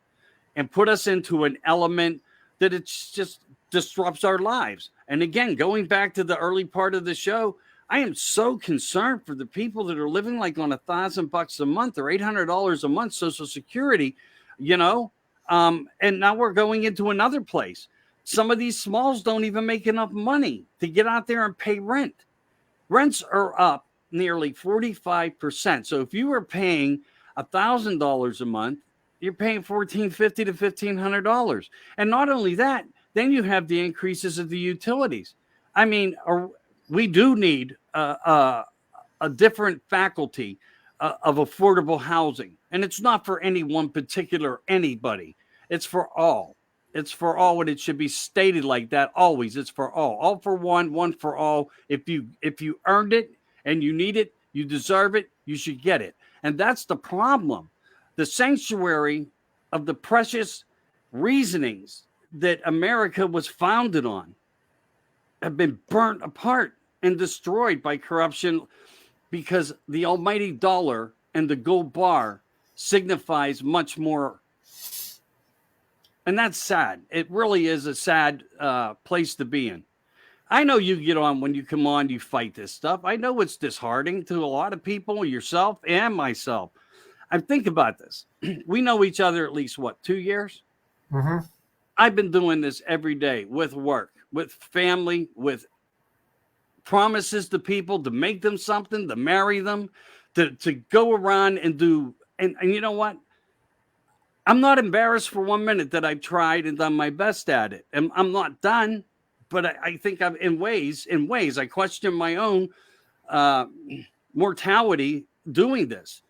and put us into an element that it's just disrupts our lives. And again, going back to the early part of the show, I am so concerned for the people that are living like on $1,000 a month or $800 a month, Social Security, and now we're going into another place. Some of these smalls don't even make enough money to get out there and pay rent. Rents are up nearly 45%. So if you were paying $1,000 a month, you're paying $1,450 to $1,500. And not only that, then you have the increases of the utilities. I mean, we do need a different faculty of affordable housing. And it's not for any one particular anybody. It's for all. It's for all, and it should be stated like that always. It's for all for one, one for all. If you earned it and you need it, you deserve it, you should get it. And that's the problem. The sanctuary of the precious reasonings that America was founded on have been burnt apart and destroyed by corruption, because the almighty dollar and the gold bar signifies much more. And that's sad. It really is a sad place to be in. I know you get on, when you come on, you fight this stuff. I know it's disheartening to a lot of people, yourself and myself. I think about this. We know each other at least, 2 years? Mm-hmm. I've been doing this every day with work, with family, with promises to people to make them something, to marry them, to go around and do. And you know what? I'm not embarrassed for 1 minute that I've tried and done my best at it. And I'm not done, but I think I've in ways I question my own mortality doing this.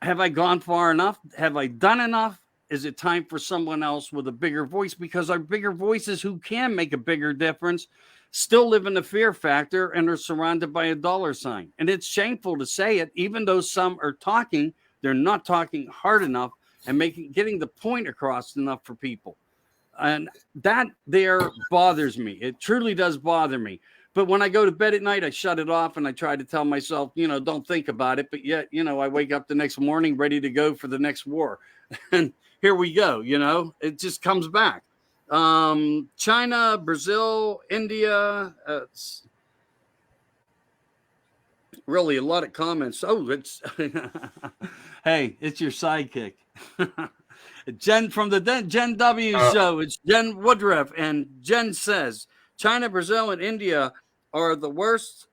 Have I gone far enough? Have I done enough? Is it time for someone else with a bigger voice? Because our bigger voices who can make a bigger difference still live in the fear factor and are surrounded by a dollar sign. And it's shameful to say it, even though some are talking, they're not talking hard enough and getting the point across enough for people. And that there bothers me. It truly does bother me. But when I go to bed at night, I shut it off and I try to tell myself, don't think about it. But yet, I wake up the next morning ready to go for the next war. And here we go. It just comes back. China, Brazil, India. It's really a lot of comments. Oh, it's hey, it's your sidekick. Jen from the Jen W show. It's Jen Woodruff. And Jen says, China, Brazil, and India are the worst.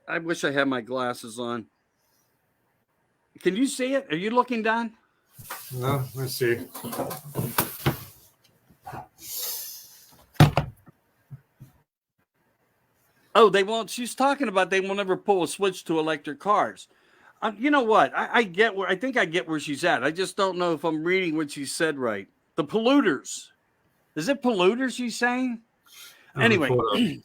I wish I had my glasses on. Can you see it? Are you looking down? No, let's see. Oh, they won't. She's talking about they will never pull a switch to electric cars. You know what? I get where I think I get where she's at. I just don't know if I'm reading what she said right. The polluters. Is it polluters she's saying? Anyway,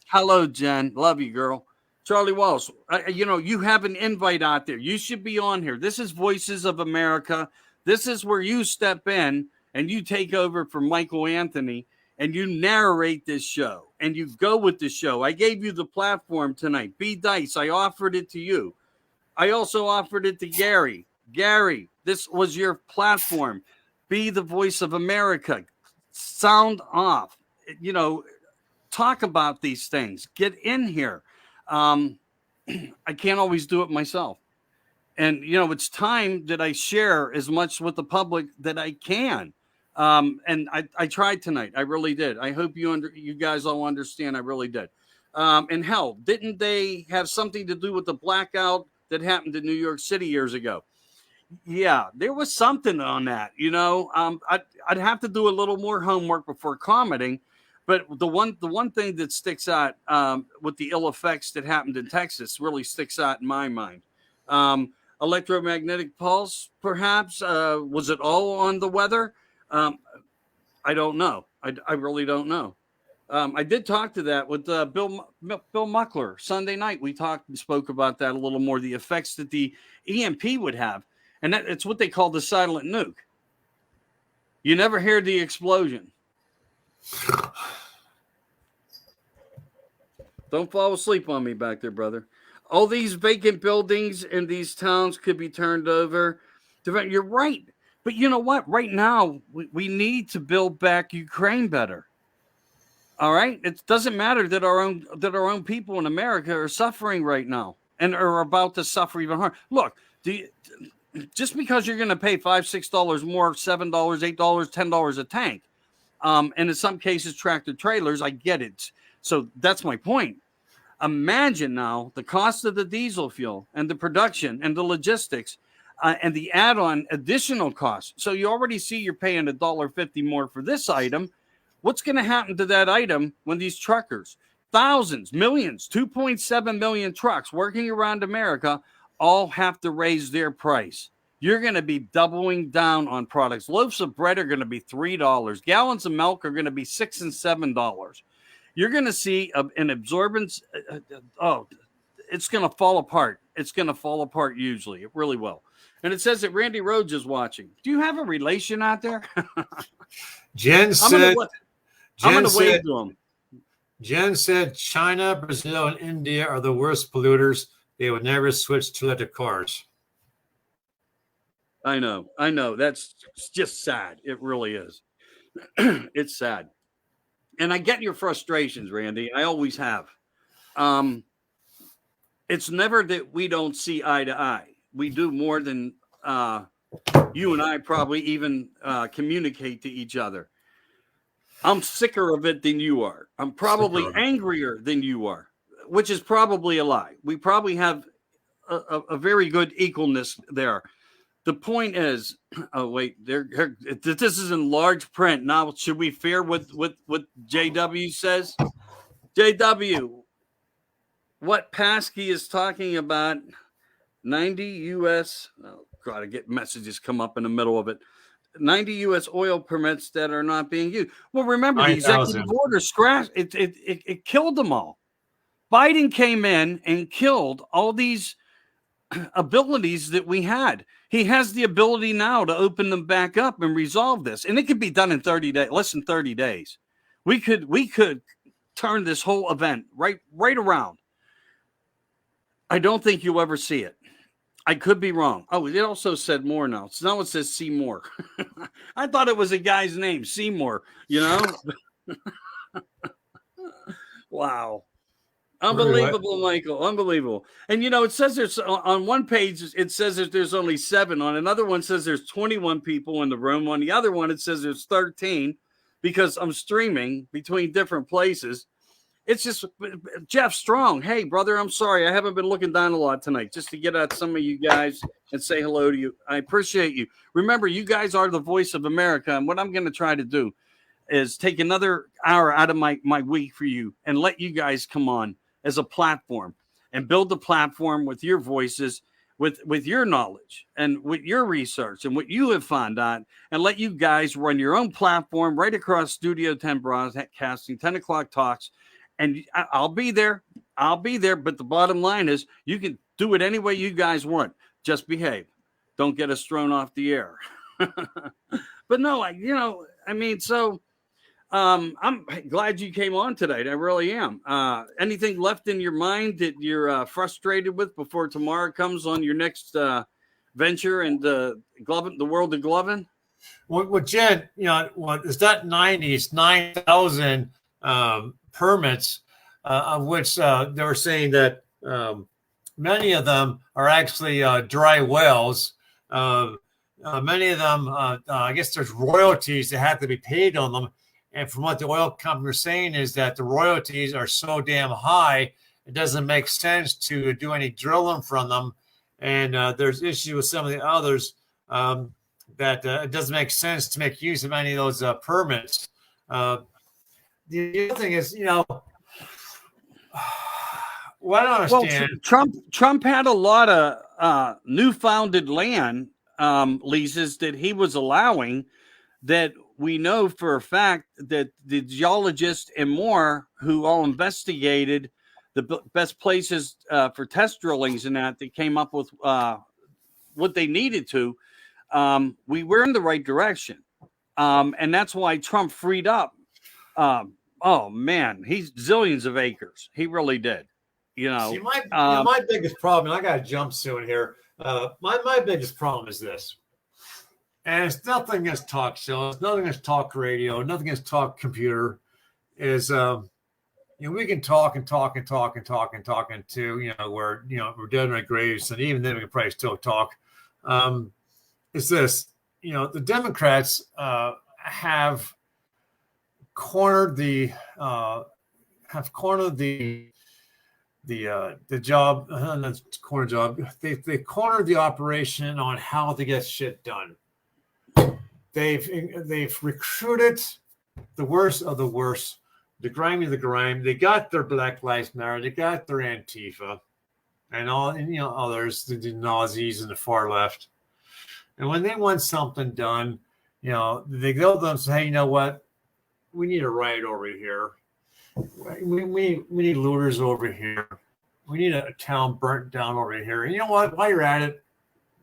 hello, Jen. Love you, girl. Charlie Walsh, you have an invite out there. You should be on here. This is Voices of America. This is where you step in and you take over for Michael Anthony and you narrate this show and you go with the show. I gave you the platform tonight. B. Dice, I offered it to you. I also offered it to Gary. Gary, this was your platform. Be the voice of America. Sound off. Talk about these things. Get in here. I can't always do it myself. And, it's time that I share as much with the public that I can. And I tried tonight. I really did. I hope you guys all understand. I really did. And hell, didn't they have something to do with the blackout that happened in New York City years ago? Yeah, there was something on that. I'd have to do a little more homework before commenting. But the one thing that sticks out with the ill effects that happened in Texas really sticks out in my mind. Electromagnetic pulse, perhaps. Was it all on the weather? I don't know. I really don't know. I did talk to that with Bill Muckler Sunday night. We spoke about that a little more, the effects that the EMP would have. And it's what they call the silent nuke. You never hear the explosion. Don't fall asleep on me back there, brother. All these vacant buildings in these towns could be turned over. You're right. But you know what? Right now, we need to build back Ukraine better. All right? It doesn't matter that our own people in America are suffering right now and are about to suffer even harder. Look, just because you're going to pay $5, $6 more, $7, $8, $10 a tank, and in some cases tractor trailers, I get it. So that's my point. Imagine now the cost of the diesel fuel and the production and the logistics and the add-on additional costs. So you already see you're paying $1.50 more for this item. What's going to happen to that item when these truckers, thousands, millions, 2.7 million trucks working around America all have to raise their price? You're going to be doubling down on products. Loaves of bread are going to be $3. Gallons of milk are going to be $6 and $7. You're going to see an absorbance. It's going to fall apart. It's going to fall apart usually. It really will. And it says that Randy Rhodes is watching. Do you have a relation out there? Jen said, I'm going to wave to him. Jen said China, Brazil, and India are the worst polluters. They would never switch to electric cars. I know. That's just sad. It really is. It's sad. And I get your frustrations, Randy. I always have. It's never that we don't see eye to eye. We do more than you and I probably even communicate to each other. I'm sicker of it than you are. I'm probably angrier than you are. which is probably a lie. We probably have a very good equalness there. The point is, oh wait, this is in large print. Now, should we fear what JW says? JW, what Paskey is talking about? 90 U.S. Oh God, I get messages come up in the middle of it. 90 U.S. oil permits that are not being used. Well, remember the executive order scratched it killed them all. Biden came in and killed all these abilities that we had. He has the ability now to open them back up and resolve this, and it could be done in 30 days, less than 30 days. We could turn this whole event right around. I don't think you'll ever see it. I could be wrong. Oh, it also said more now. So now it says Seymour. I thought it was a guy's name, Seymour, you know? Wow. Unbelievable, Michael. Unbelievable. And, you know, it says there's on one page, it says that there's only 7. On another one says there's 21 people in the room. On the other one, it says there's 13 because I'm streaming between different places. It's just Jeff Strong. Hey, brother, I'm sorry. I haven't been looking down a lot tonight just to get at some of you guys and say hello to you. I appreciate you. Remember, you guys are the voice of America. And what I'm going to try to do is take another hour out of my week for you and let you guys come on as a platform and build the platform with your voices, with your knowledge and with your research and what you have found out, and let you guys run your own platform right across Studio 10 Broadcasting, 10 o'clock talks. And I'll be there. But the bottom line is you can do it any way you guys want. Just behave. Don't get us thrown off the air. But no, I'm glad you came on tonight. I really am. Anything left in your mind that you're frustrated with before tomorrow comes on your next venture and the world of gloving? Well, Jen, you know, it's not 90s, 9,000 permits, of which they were saying that many of them are actually dry wells. Many of them, I guess there's royalties that have to be paid on them. And from what the oil company are saying is that the royalties are so damn high, it doesn't make sense to do any drilling from them. And there's issues with some of the others that it doesn't make sense to make use of any of those permits. The other thing is, you know, what I don't understand. Well, Trump had a lot of newfounded land leases that he was allowing that we know for a fact that the geologists and more who all investigated the best places for test drillings and that came up with what they needed to, we were in the right direction. And that's why Trump freed up. Oh man, he's zillions of acres. He really did. You know, see, my biggest problem, and I got to jump soon here. My biggest problem is this. And it's nothing against talk shows, nothing against talk radio, nothing against talk computer. Is we can talk until we're dead in our graves, and even then we can probably still talk. Is this the Democrats have cornered the job, corner job. They cornered the operation on how to get shit done. They've recruited the worst of the worst, the grimy of the grime. They got their Black Lives Matter, they got their Antifa, and all others, the Nazis and the far left. And when they want something done, they go to them and say, "Hey, you know what? We need a riot over here. We need looters over here. We need a town burnt down over here. And you know what? While you're at it,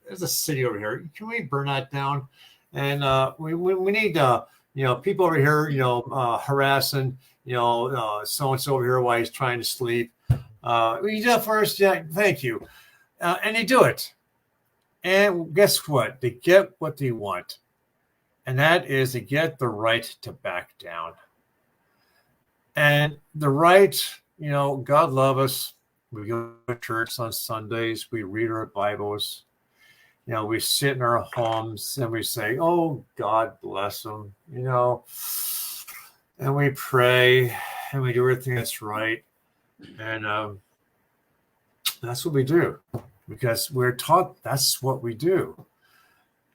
there's a city over here. Can we burn that down? And we need people over here, harassing so and so over here while he's trying to sleep. You do that first, yeah, thank you." And they do it. And guess what? They get what they want, and that is they get the right to back down. And the right, God love us. We go to church on Sundays. We read our Bibles. We sit in our homes and we say, "Oh, God bless them," and we pray and we do everything that's right. And that's what we do because we're taught that's what we do.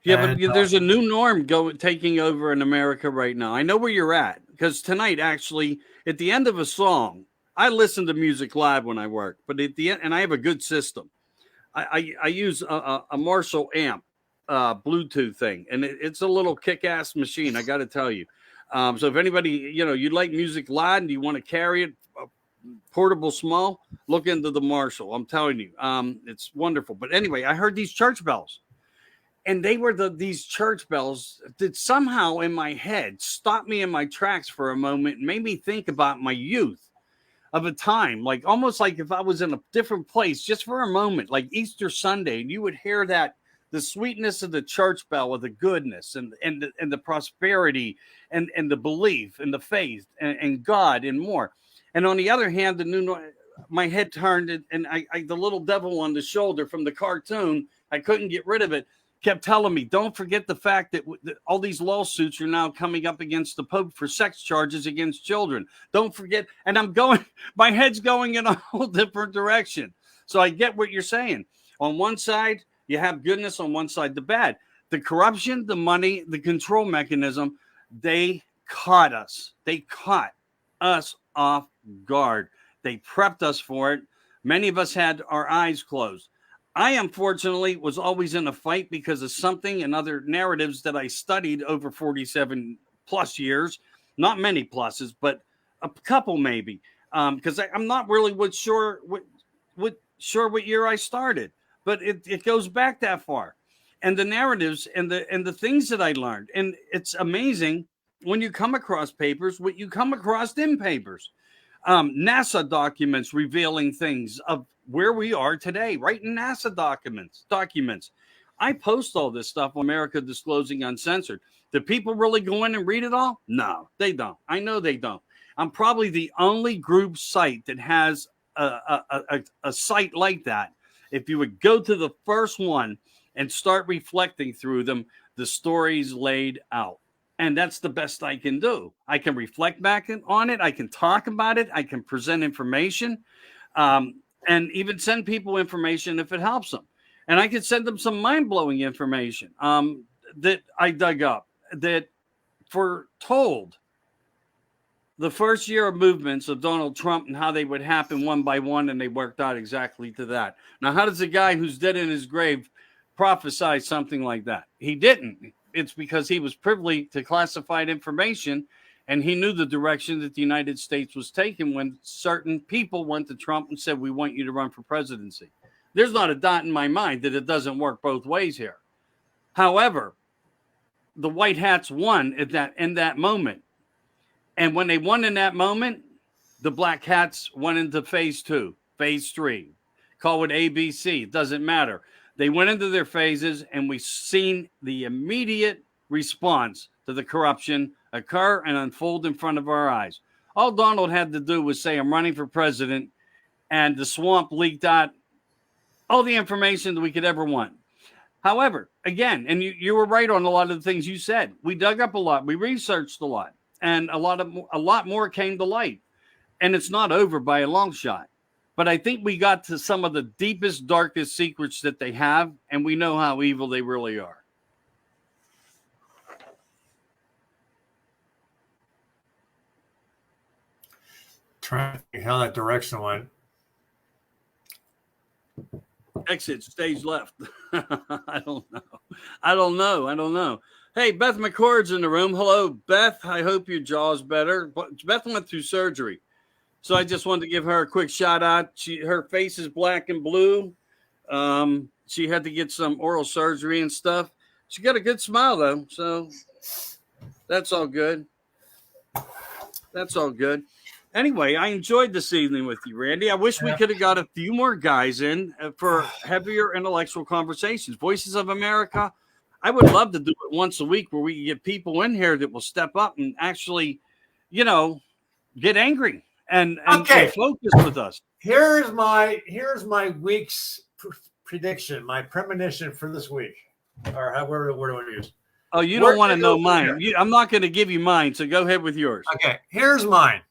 Yeah, And, but there's a new norm taking over in America right now. I know where you're at because tonight, actually, at the end of a song, I listen to music live when I work, but at the end, and I have a good system. I use a Marshall amp, Bluetooth thing, and it's a little kick-ass machine. I got to tell you. So if anybody, you like music loud and you want to carry it, portable, small, look into the Marshall. I'm telling you, it's wonderful. But anyway, I heard these church bells. And they were these church bells that somehow in my head stopped me in my tracks for a moment and made me think about my youth of a time, like almost like if I was in a different place just for a moment, like Easter Sunday, and you would hear the sweetness of the church bell, of the goodness and the prosperity and the belief and the faith and God and more. And on the other hand, my head turned and I the little devil on the shoulder from the cartoon, I couldn't get rid of it, kept telling me, don't forget the fact that all these lawsuits are now coming up against the Pope for sex charges against children. Don't forget. And my head's going in a whole different direction. So I get what you're saying. On one side, you have goodness, on one side, the bad. The corruption, the money, the control mechanism, they caught us. They caught us off guard. They prepped us for it. Many of us had our eyes closed. I, unfortunately, was always in a fight because of something and other narratives that I studied over 47 plus years. Not many pluses, but a couple maybe. Because I'm not really sure what year I started, but it goes back that far. And the narratives and the things that I learned. And it's amazing when you come across papers, what you come across in papers. NASA documents revealing things of where we are today, right in NASA documents. I post all this stuff on America Disclosing Uncensored. Do people really go in and read it all? No, they don't. I know they don't. I'm probably the only group site that has a site like that. If you would go to the first one and start reflecting through them, the stories laid out. And that's the best I can do. I can reflect back on it. I can talk about it. I can present information. And even send people information if it helps them. And I could send them some mind-blowing information that I dug up that foretold the first year of movements of Donald Trump and how they would happen one by one, and they worked out exactly to that. Now, how does a guy who's dead in his grave prophesy something like that? He didn't. It's because he was privy to classified information, and he knew the direction that the United States was taking when certain people went to Trump and said, we want you to run for presidency. There's not a dot in my mind that it doesn't work both ways here. However, the white hats won in that moment. And when they won in that moment, the black hats went into phase 2, phase 3. Call it ABC. It doesn't matter. They went into their phases, and we've seen the immediate response to the corruption occur and unfold in front of our eyes. All Donald had to do was say, I'm running for president, and the swamp leaked out all the information that we could ever want. However, again, and you were right on a lot of the things you said. We dug up a lot. We researched a lot, and a lot more came to light. And it's not over by a long shot. But I think we got to some of the deepest, darkest secrets that they have, and we know how evil they really are. Trying to think how that direction went. Exit, stage left. I don't know. Hey, Beth McCord's in the room. Hello, Beth. I hope your jaw's better. Beth went through surgery. So I just wanted to give her a quick shout out. Her face is black and blue. She had to get some oral surgery and stuff. She got a good smile, though. So that's all good. Anyway, I enjoyed this evening with you, Randy. I wish we could have got a few more guys in for heavier intellectual conversations. Voices of America. I would love to do it once a week where we can get people in here that will step up and actually, get angry and focus with us. Here's my week's prediction, my premonition for this week, or however word I want to use. Oh, you don't want to know mine. I'm not going to give you mine, so go ahead with yours. Okay, here's mine.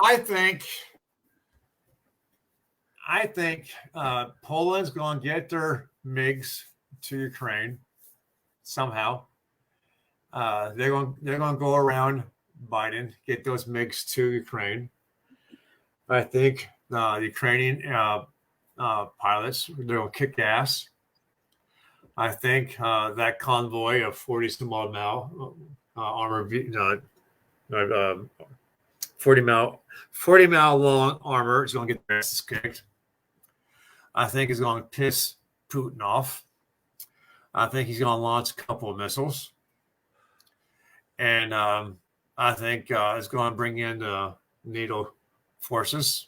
I think Poland's going to get their MiGs to Ukraine somehow. They're going to go around Biden, get those MiGs to Ukraine. I think the Ukrainian pilots, they're going to kick ass. I think that convoy of 40 some odd mile armor, 40 mile long armor is going to get their asses kicked. I think he's going to piss Putin off. I think he's going to launch a couple of missiles. And I think it's going to bring in the NATO forces.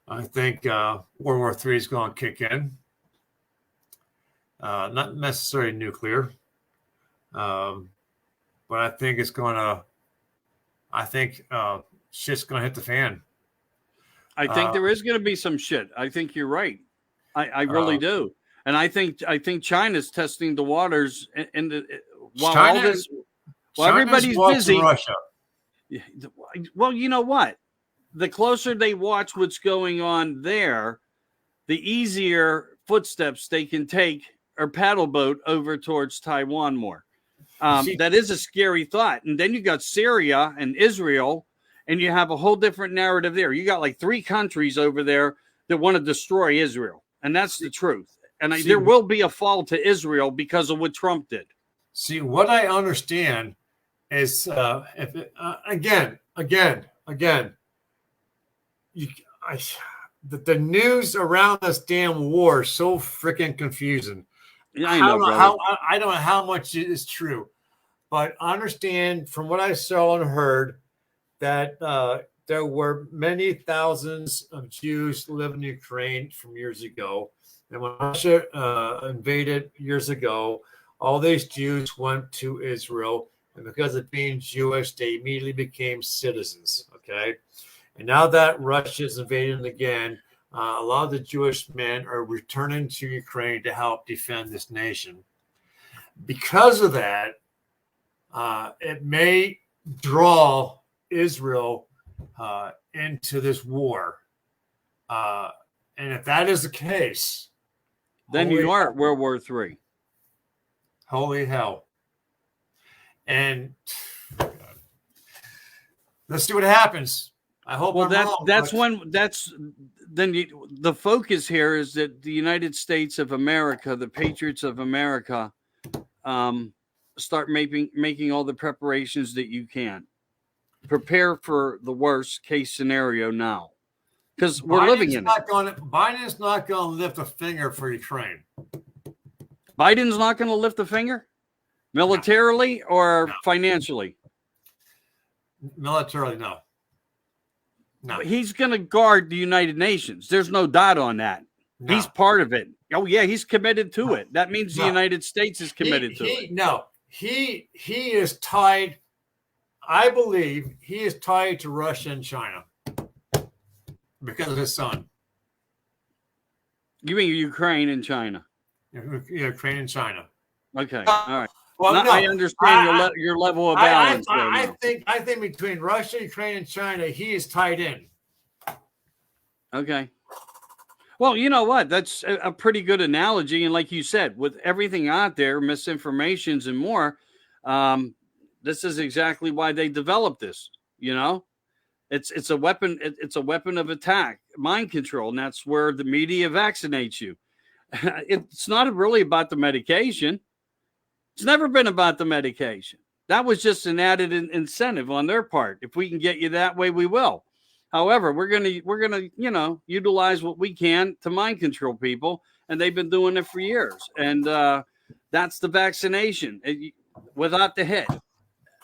I think World War III is going to kick in. Not necessarily nuclear. But I think it's going to, shit's going to hit the fan. I think there is going to be some shit. I think you're right. I really do. And I think China's testing the waters while everybody's busy. Russia. Well, you know what? The closer they watch what's going on there, the easier footsteps they can take or paddle boat over towards Taiwan more. That is a scary thought. And then you got Syria and Israel, and you have a whole different narrative there. You got like 3 countries over there that want to destroy Israel. And that's the truth. And there will be a fall to Israel because of what Trump did. See, what I understand is, the news around this damn war is so freaking confusing. Yeah, I don't know how much it is true, but I understand from what I saw and heard that there were many thousands of Jews living in Ukraine from years ago. And when Russia invaded years ago, all these Jews went to Israel. And because of being Jewish, they immediately became citizens. Okay. And now that Russia's invading again, a lot of the Jewish men are returning to Ukraine to help defend this nation. Because of that, it may draw Israel into this war. And if that is the case, then you are at World War III. Holy hell. And let's see what happens. I hope. Well, the focus here is that the United States of America, the patriots of America, start making all the preparations that you can. Prepare for the worst case scenario now, because we're living in it. Biden's not going to lift a finger for Ukraine. Biden's not going to lift a finger, militarily or financially. Militarily, no. No. He's going to guard the United Nations. There's no doubt on that. No. He's part of it. Oh yeah, he's committed to it. That means the United States is committed to it. No, he is tied. I believe he is tied to Russia and China because of his son. You mean Ukraine and China? Ukraine and China. Okay, all right. Well, no, I understand your level of balance. I think between Russia, Ukraine, and China, he is tied in. Okay. Well, you know what? That's a pretty good analogy. And like you said, with everything out there, misinformations and more, this is exactly why they developed this. You know, it's a weapon. It's a weapon of attack, mind control, and that's where the media vaccinates you. It's not really about the medication. It's never been about the medication. That was just an added incentive on their part. If we can get you that way, we will. However, we're gonna utilize what we can to mind control people, and they've been doing it for years. And that's the vaccination without the hit.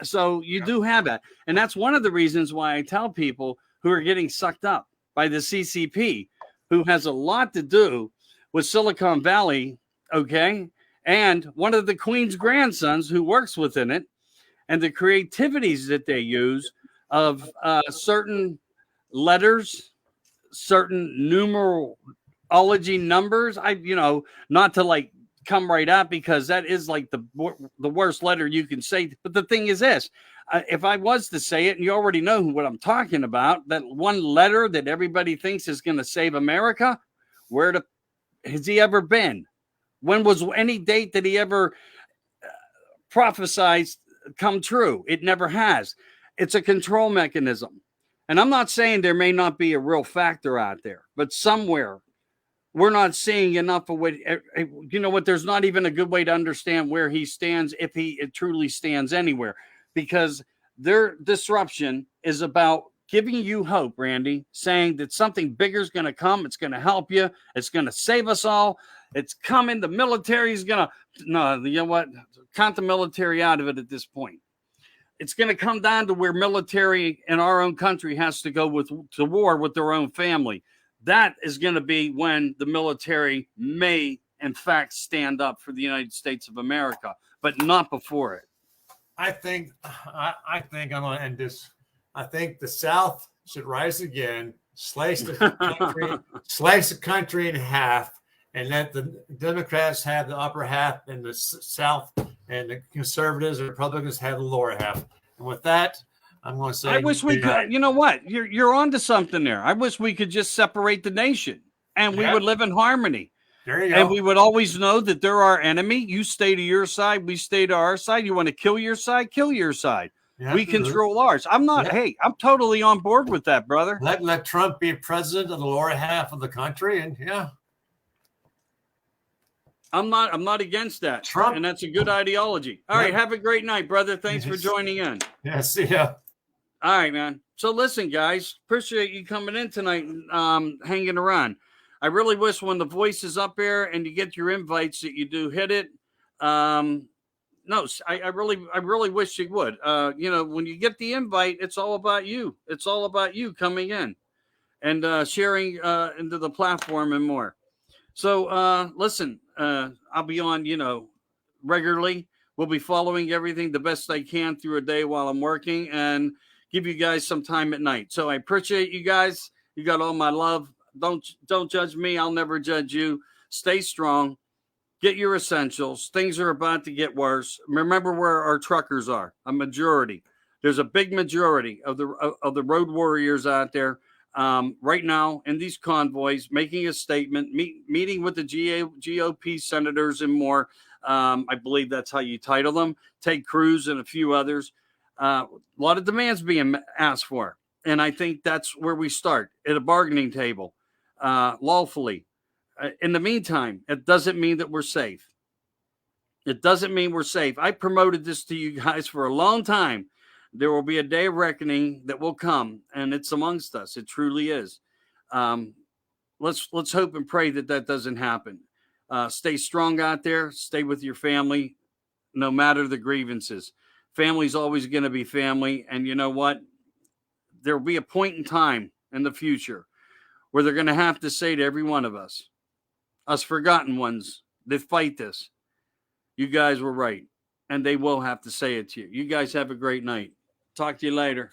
So you do have that, and that's one of the reasons why I tell people who are getting sucked up by the CCP, who has a lot to do with Silicon Valley, okay, and one of the Queen's grandsons who works within it, and the creativities that they use of certain letters, certain numerology numbers. Not to like come right out because that is like the worst letter you can say. But the thing is this, if I was to say it, and you already know what I'm talking about, that one letter that everybody thinks is going to save America, has he ever been? When was any date that he ever prophesized come true? It never has. It's a control mechanism. And I'm not saying there may not be a real factor out there, but somewhere we're not seeing enough of what, you know what, there's not even a good way to understand where he stands, if he truly stands anywhere, because their disruption is about giving you hope, Randy, saying that something bigger is going to come. It's going to help you. It's going to save us all. It's coming. The military is going to, no, you know what? Count the military out of it at this point. It's going to come down to where military in our own country has to go to war with their own family. That is going to be when the military may, in fact, stand up for the United States of America, but not before it. I think I'm going to end this. I think the South should rise again, slice the country in half, and let the Democrats have the upper half in the South, and the conservatives and Republicans have the lower half. And with that, I'm going to say, I wish we could. You know what? You're onto something there. I wish we could just separate the nation, and we would live in harmony. There you go. And we would always know that they're our enemy. You stay to your side. We stay to our side. You want to kill your side? Kill your side. Yeah, we control ours. I'm not. Yeah. Hey, I'm totally on board with that, brother. Let Trump be president of the lower half of the country, and I'm not against that. Trump, and that's a good ideology. All right, have a great night, brother. Thanks for joining in. Yeah, see ya. All right, man. So listen, guys, appreciate you coming in tonight and hanging around. I really wish when the voice is up there and you get your invites that you do hit it. No, I really wish you would. You know, when you get the invite, it's all about you. It's all about you coming in and sharing into the platform and more. So listen, I'll be on, regularly. We'll be following everything the best I can through a day while I'm working and give you guys some time at night. So I appreciate you guys. You got all my love. Don't judge me. I'll never judge you. Stay strong. Get your essentials. Things are about to get worse. Remember where our truckers are. A majority. There's a big majority of the road warriors out there right now in these convoys making a statement, meeting with the GOP senators and more. I believe that's how you title them. Ted Cruz and a few others. A lot of demands being asked for. And I think that's where we start, at a bargaining table, lawfully. In the meantime, it doesn't mean that we're safe. It doesn't mean we're safe. I promoted this to you guys for a long time. There will be a day of reckoning that will come, and it's amongst us. It truly is. Let's hope and pray that doesn't happen. Stay strong out there. Stay with your family, no matter the grievances. Family's always going to be family, and you know what? There will be a point in time in the future where they're going to have to say to every one of us forgotten ones that fight this, you guys were right. And they will have to say it to you. You guys have a great night. Talk to you later.